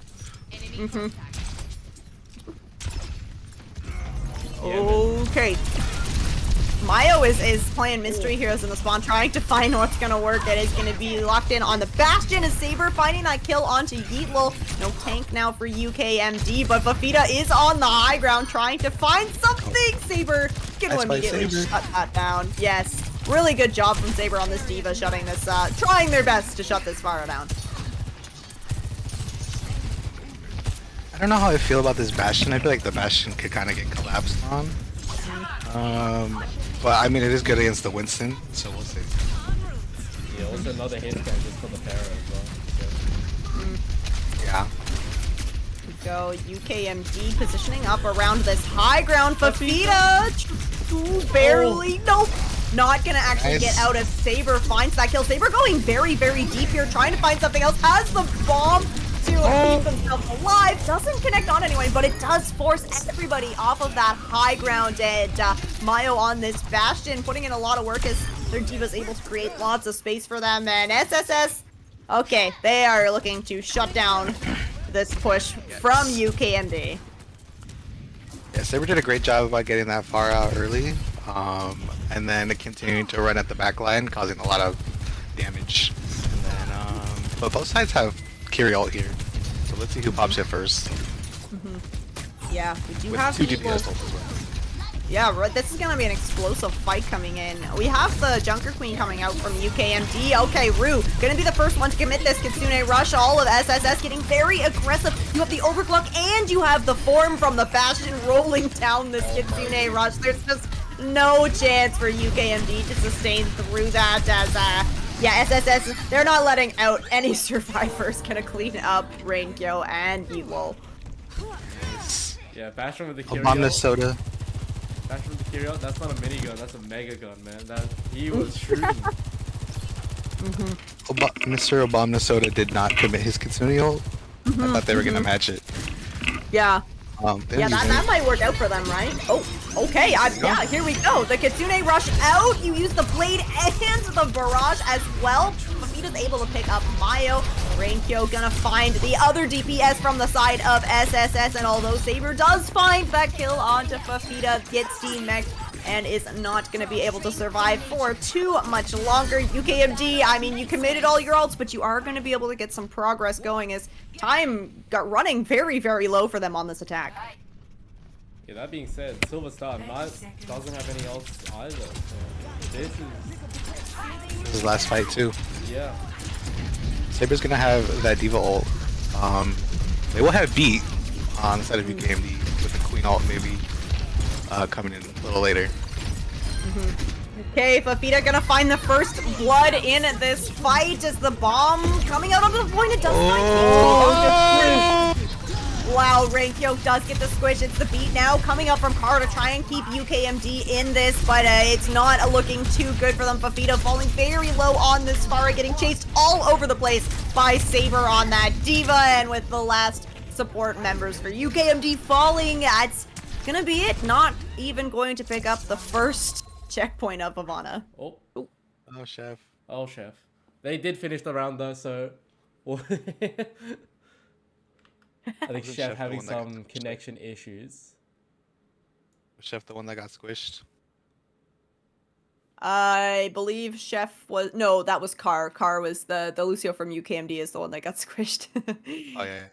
Okay. Mayo is playing Mystery Heroes in the spawn, trying to find what's gonna work. It is gonna be locked in on the Bastion, and Saber finding that kill onto Yeetlul. No tank now for UKMD, but Fafita is on the high ground trying to find something. Saber gonna Nice by immediately Saber. shut that down. Yes, really good job from Saber on this D.Va, shutting this, trying their best to shut this Pharah down. I don't know how I feel about this Bastion. I feel like the Bastion could kind of get collapsed on. But I mean, it is good against the Winston, so we'll see. Yeah, also another hit scan just for the Pharah as well. Yeah. Go UKMD positioning up around this high ground. Fafita barely, nope, not gonna actually Nice. get out of Saber. Finds that kill. Saber going very, very deep here, trying to find something else. Has the bomb to keep himself alive. Doesn't connect on anyone, but it does force everybody off of that high ground. And Mayo on this Bastion, putting in a lot of work as their D.Va's able to create lots of space for them. And SSS, okay, they are looking to shut down this push from UKMD. Yeah, Saber did a great job about getting that far out early, and then continuing to run at the back line, causing a lot of damage. And then, but both sides have Kiri ult here, so let's see who pops it first. Yeah, we do With have 2 people. DPS ult as well. Yeah, right, this is gonna be an explosive fight coming in. We have the Junker Queen coming out from UKMD. Okay, Rue, gonna be the first one to commit this Kitsune Rush. All of SSS getting very aggressive. You have the Overclock and you have the form from the Bastion rolling down this Kitsune Rush. There's just no chance for UKMD to sustain through that as, yeah, SSS, they're not letting out any survivors. Gonna clean up Rainkyo and Yeetlul. Yeah, Bastion with the Kiri Obama ult. Soda. Bastion with the Kiri ult, that's not a minigun, that's a mega gun, man. He was shooting. Mr. Obama Soda did not commit his Kitsune ult. I thought they were gonna match it. Yeah. They're Yeah, using that it. might work out for them, right? Oh, okay. Yeah, here we go. The Kitsune rush out. You use the blade and the barrage as well. Fafita's able to pick up Mayo. Rainkyo gonna find the other DPS from the side of SSS, and although Saber does find that kill onto Fafita, gets demexed and is not going to be able to survive for too much longer. UKMD, I mean, you committed all your ults, but you are going to be able to get some progress going as time got running very, very low for them on this attack. Yeah, that being said, Silver Star doesn't have any ults either. So this is His last fight too. yeah. Saber's gonna have that Diva ult. They will have beat on the side of UKMD with the Queen ult maybe coming in a little later. Okay, Fafita gonna find the first blood in this fight. Is the bomb coming out onto the point? It does find Wow, Rainkyo does get the squish. It's the beat now coming up from Kara to try and keep UKMD in this, but it's not looking too good for them. Fafita falling very low on this Pharah, getting chased all over the place by Saber on that Diva, and with the last support members for UKMD falling, that's gonna be it. Not even going to pick up the first checkpoint of Ivana. Oh, Oh, chef. oh, chef. They did finish the round though, so I think Wasn't Chef Chef the having one that got some squished? connection issues. Was Chef the one that got squished? I believe Chef was no, that was Car. Car was the Lucio from UKMD is the one that got squished. Oh yeah.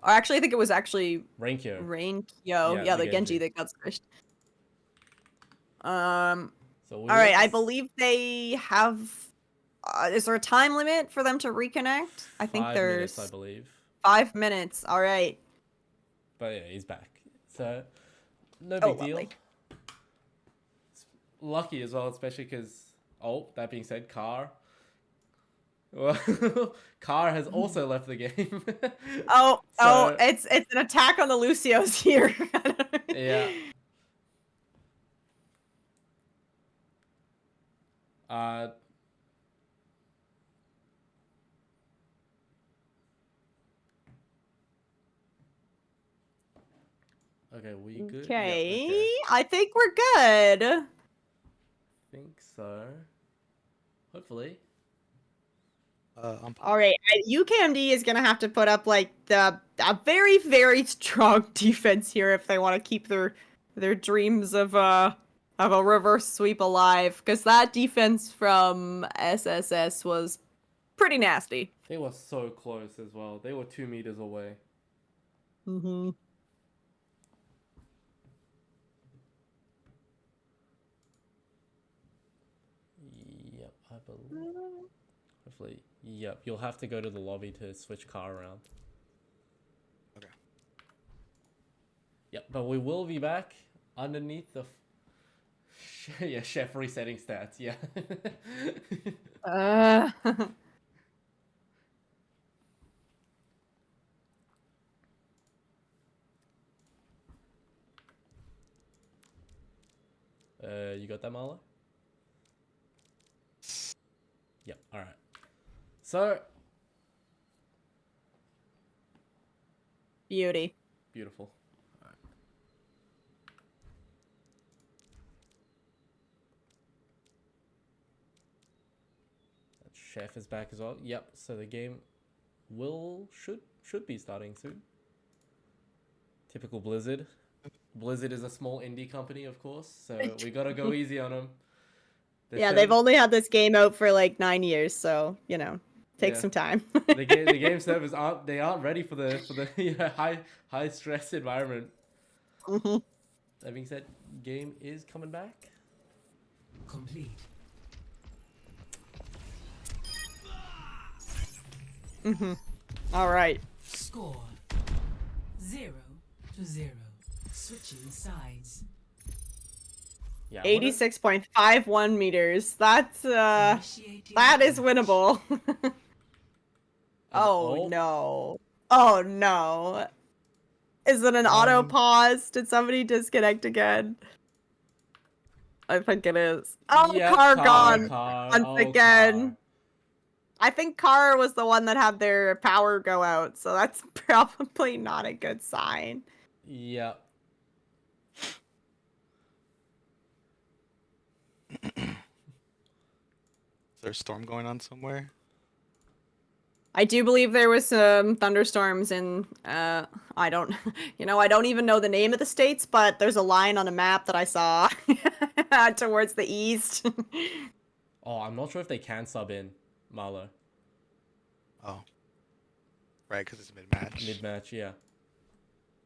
Or actually, I think it was actually Rainkyo. Rainkyo. Yeah, the Genji that got squished. So we All right, I believe they have. Is there a time limit for them to reconnect? I think 5 there's minutes, I believe. 5 minutes. All right. But yeah, he's back. So no Oh, big deal. lovely. Lucky as well, especially because that being said, Well, Car has also left the game. Oh, So- it's an attack on the Lucios here. Yeah. Okay, we good? Okay, Yeah, okay. I think we're good. Think so. Hopefully. All right, UKMD is gonna have to put up like a very, very strong defense here if they want to keep their dreams of a reverse sweep alive, because that defense from SSS was pretty nasty. They were so close as well. They were 2 meters away. Mm-hmm. Yep, I believe. Hopefully. Yep, you'll have to go to the lobby to switch Car around. Okay. Yep, but we will be back underneath the. Yeah, chef resetting stats. Yeah. You got that, Marla? Yep. All right. So Beauty. beautiful. All right. That chef is back as well. Yep. So the game should be starting soon. Typical Blizzard. Blizzard is a small indie company, of course, so we gotta go easy on them. Yeah, they've only had this game out for like 9 years, so take Yeah. some time. the game servers aren't ready for the high stress environment. Mhm. That being said, game is coming back. Complete. All right. Score 0-0. Switching sides. Yeah, 86.51 meters. That's Initiating that is match. winnable. Oh no. Oh no. Is it an auto pause? Did somebody disconnect again? I think it is. Oh, Yep, Car gone Car. once Oh, again. Car. I think Car was the one that had their power go out, so that's probably not a good sign. Yep. Is there a storm going on somewhere? I do believe there was some thunderstorms in, I don't, I don't even know the name of the states, but there's a line on a map that I saw towards the east. Oh, I'm not sure if they can sub in Marlo Oh. Right, because it's mid-match. mid-match. Yeah.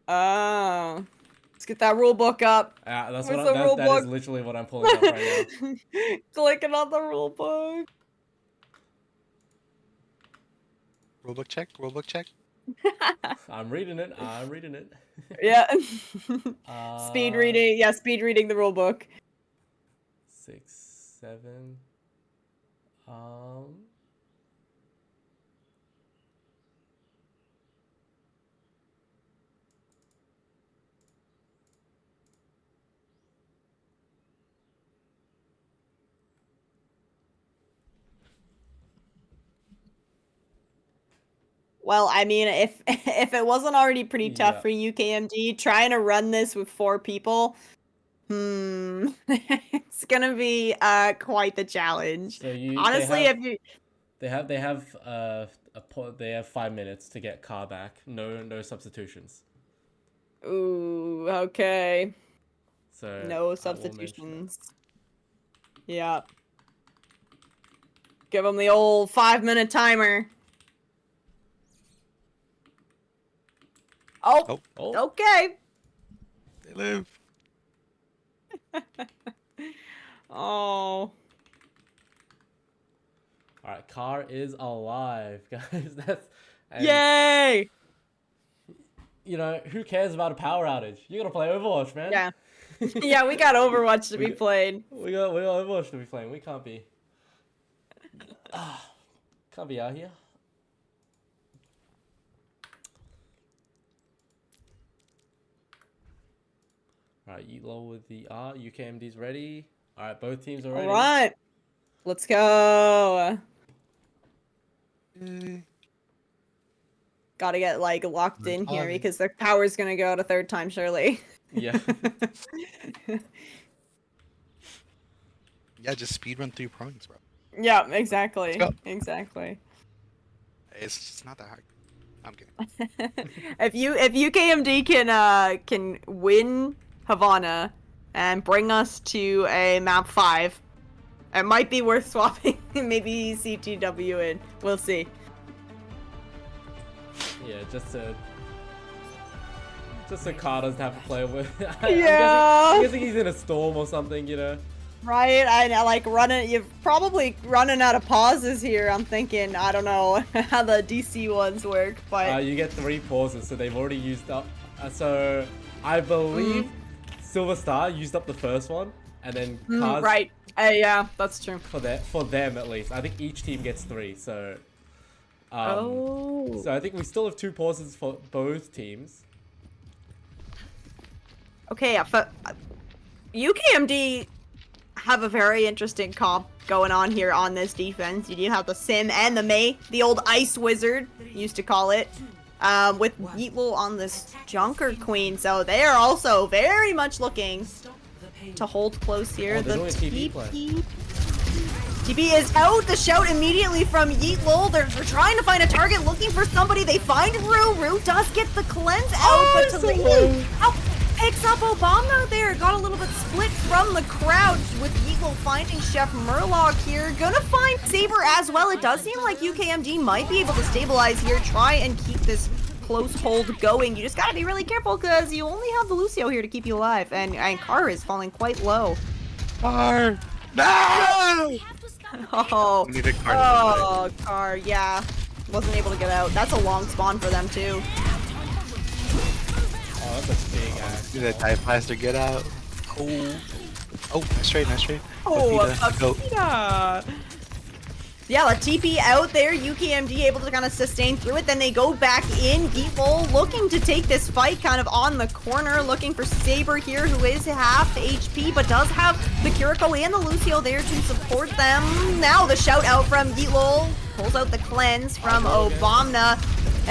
Oh. Let's get that rule book up. That's Where's what the rule that is book? literally what I'm pulling up right now. Clicking on the rule book. Rulebook check, rulebook check. I'm reading it. I'm reading it. Yeah. Uh, Speed reading. Yeah, speed reading the rule book. 6, 7. Well, I mean, if if it wasn't already pretty tough Yeah. for UKMD, trying to run this with 4 people, it's gonna be quite the challenge. So Honestly, if you they have 5 minutes to get car back. No substitutions. ooh, okay, So no I will mention that. substitutions. Yeah. Give them the old 5-minute timer. Oh, Oh, okay. They live. Oh. all right. Car is alive, guys. And, Yay! who cares about a power outage? You gotta play Overwatch, man. Yeah. Yeah, we got Overwatch to We be got- played. We got Overwatch to be playing. We can't be. Can't be out here. Alright, you low with the R. UKMD's ready. Alright, both teams are ready. All right. Let's go. Yay. Gotta get like locked in here Pausing. because their power's gonna go out a third time surely. Yeah. Yeah, just speedrun through prongs, bro. Yeah, exactly. Let's go. Exactly. It's just not that hard. I'm kidding. if UKMD can win Havana and bring us to a map 5, it might be worth swapping maybe CTW in. We'll see. Yeah, just so Car doesn't have to play with. Yeah. I'm guessing he's in a storm or something, Right, I like running. You're probably running out of pauses here. I'm thinking. I don't know how the DC ones work, but You get 3 pauses, so they've already used up. So I believe Silver Star used up the first one, and then Cars right. Yeah, that's true. for them at least. I think each team gets 3. So. Oh. So I think we still have 2 pauses for both teams. Okay, UKMD have a very interesting comp going on here on this defense. You do have the Sim and the Mei, the old Ice Wizard, used to call it, with Yeetle on this Junker Queen. So they are also very much looking to hold close here. Oh, they're The doing a TP play. TP is out. The shout immediately from Yeetle. They're trying to find a target, looking for somebody. They find Rue. Rue does get the cleanse out, but so Taliki low. picks up Obama there. Got a little bit split from the crowd with Yeetle finding Chef Murloc here. Gonna find Saber as well. It does seem like UKMD might be able to stabilize here. Try and keep this close hold going. You just gotta be really careful because you only have the Lucio here to keep you alive. And Car is falling quite low. Car! No! Oh, We need a car to win, oh, Car, yeah. Wasn't able to get out. That's a long spawn for them too. Oh, that's a big ass. Do that die faster, get out. Oh. Oh, nice trade, nice trade. Oh, Pepita, go. Pepita. Yeah, the TP out there. UKMD able to kind of sustain through it. Then they go back in. Geeple looking to take this fight kind of on the corner. Looking for Saber here, who is half HP, but does have the Kiriko and the Lucio there to support them. Now the shout out from Geetle. Pulls out the cleanse from Obama.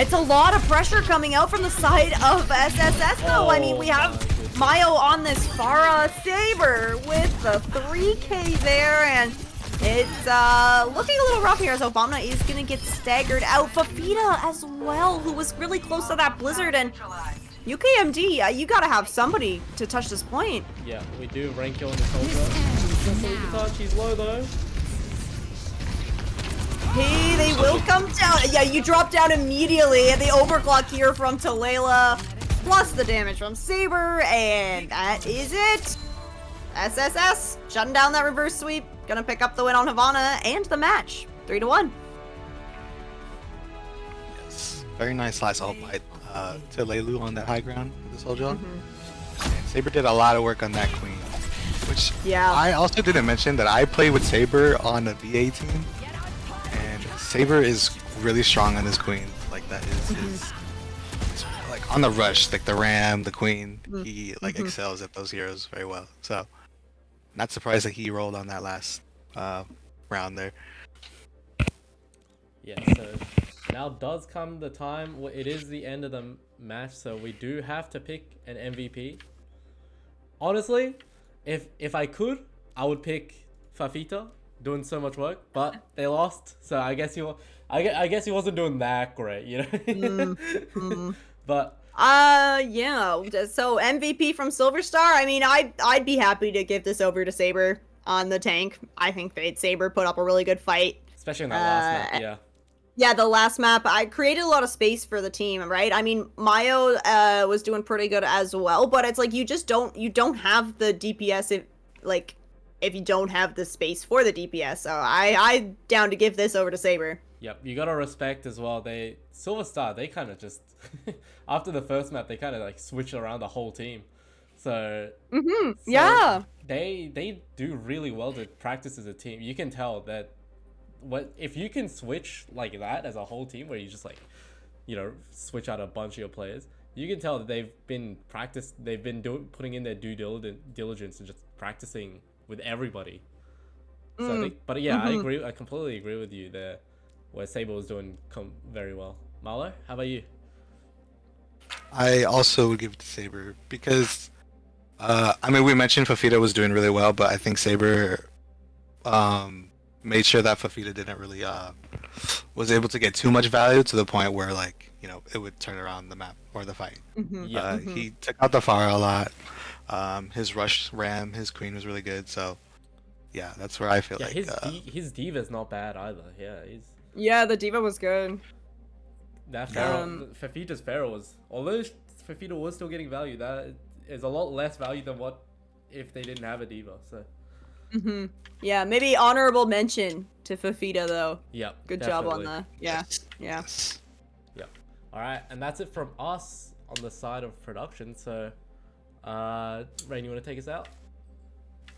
It's a lot of pressure coming out from the side of SSS though. I mean, we have Mayo on this Pharah Saber with the 3k there, and it's looking a little rough here as Obama is gonna get staggered out. Fafita as well, who was really close to that Blizzard, and UKMD, you gotta have somebody to touch this point. Yeah, we do rank kill on the soldier. Just so we can touch, he's low though. Hey, they will come down. Yeah, you drop down immediately, and the overclock here from Talayla, plus the damage from Saber, and that is it. SSS shutting down that reverse sweep, gonna pick up the win on Havana and the match, 3-1. Yes. Very nice last ult by Tilelu on that high ground with the soldier. Saber did a lot of work on that queen, which Yeah. I also didn't mention that I play with Saber on a VA team, and Saber is really strong on his queen. Like that is his, like on the rush, like the ram, the queen. He like excels at those heroes very well. So not surprised that he rolled on that last round there. Yeah, so now does come the time. It is the end of the match, so we do have to pick an MVP. Honestly, if I could, I would pick Fafita, doing so much work, but they lost, so I guess I guess he wasn't doing that great, you know. But yeah. So MVP from Silver Star. I mean, I'd be happy to give this over to Saber on the tank. I think Saber put up a really good fight. especially in that last map, yeah. Yeah, the last map, I created a lot of space for the team, right? I mean, Mayo was doing pretty good as well, but it's like you don't have the DPS if you don't have the space for the DPS. So I down to give this over to Saber. Yep, you gotta respect as well. Silver Star, they kind of just after the first map, they kind of like switched around the whole team. So Yeah. they do really well to practice as a team. You can tell that if you can switch like that as a whole team, where you just like, you know, switch out a bunch of your players, you can tell that they've been putting in their due diligence and just practicing with everybody. So I think, but yeah, I completely agree with you there, where Saber was doing very well. Marlo, how about you? I also would give it to Saber because, I mean, we mentioned Fafita was doing really well, but I think Saber made sure that Fafita didn't really was able to get too much value to the point where, like, you know, it would turn around the map or the fight. He took out the Pharah a lot. His rush ram, his queen was really good. So yeah, that's where I feel like his D.Va's not bad either. Yeah, the D.Va was good. That Fafita's Pharaoh was, although Fafita was still getting value, that is a lot less value than what if they didn't have a D.Va. So Yeah, maybe honorable mention to Fafita though. yeah, Good job on that. Yeah. Yep. All right, and that's it from us on the side of production. So, Rain, you want to take us out?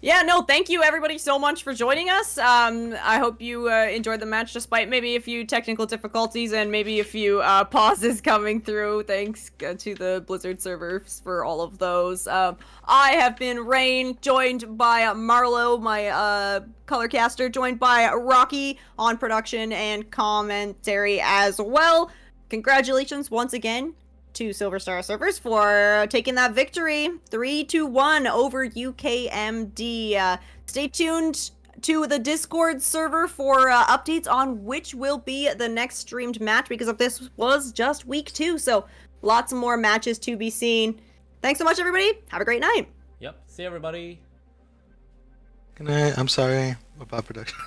Yeah, no, thank you everybody so much for joining us. I hope you enjoyed the match despite maybe a few technical difficulties and maybe a few pauses coming through. Thanks to the Blizzard servers for all of those. I have been Rain, joined by Marlo, my color caster, joined by Rocky on production and commentary as well. Congratulations once again to Silver Star servers for taking that victory 3-1 over UKMD. Stay tuned to the Discord server for updates on which will be the next streamed match, because of this was just week 2, so lots more matches to be seen. Thanks so much, everybody. Have a great night. Yep. See everybody. Good night. I'm sorry about production.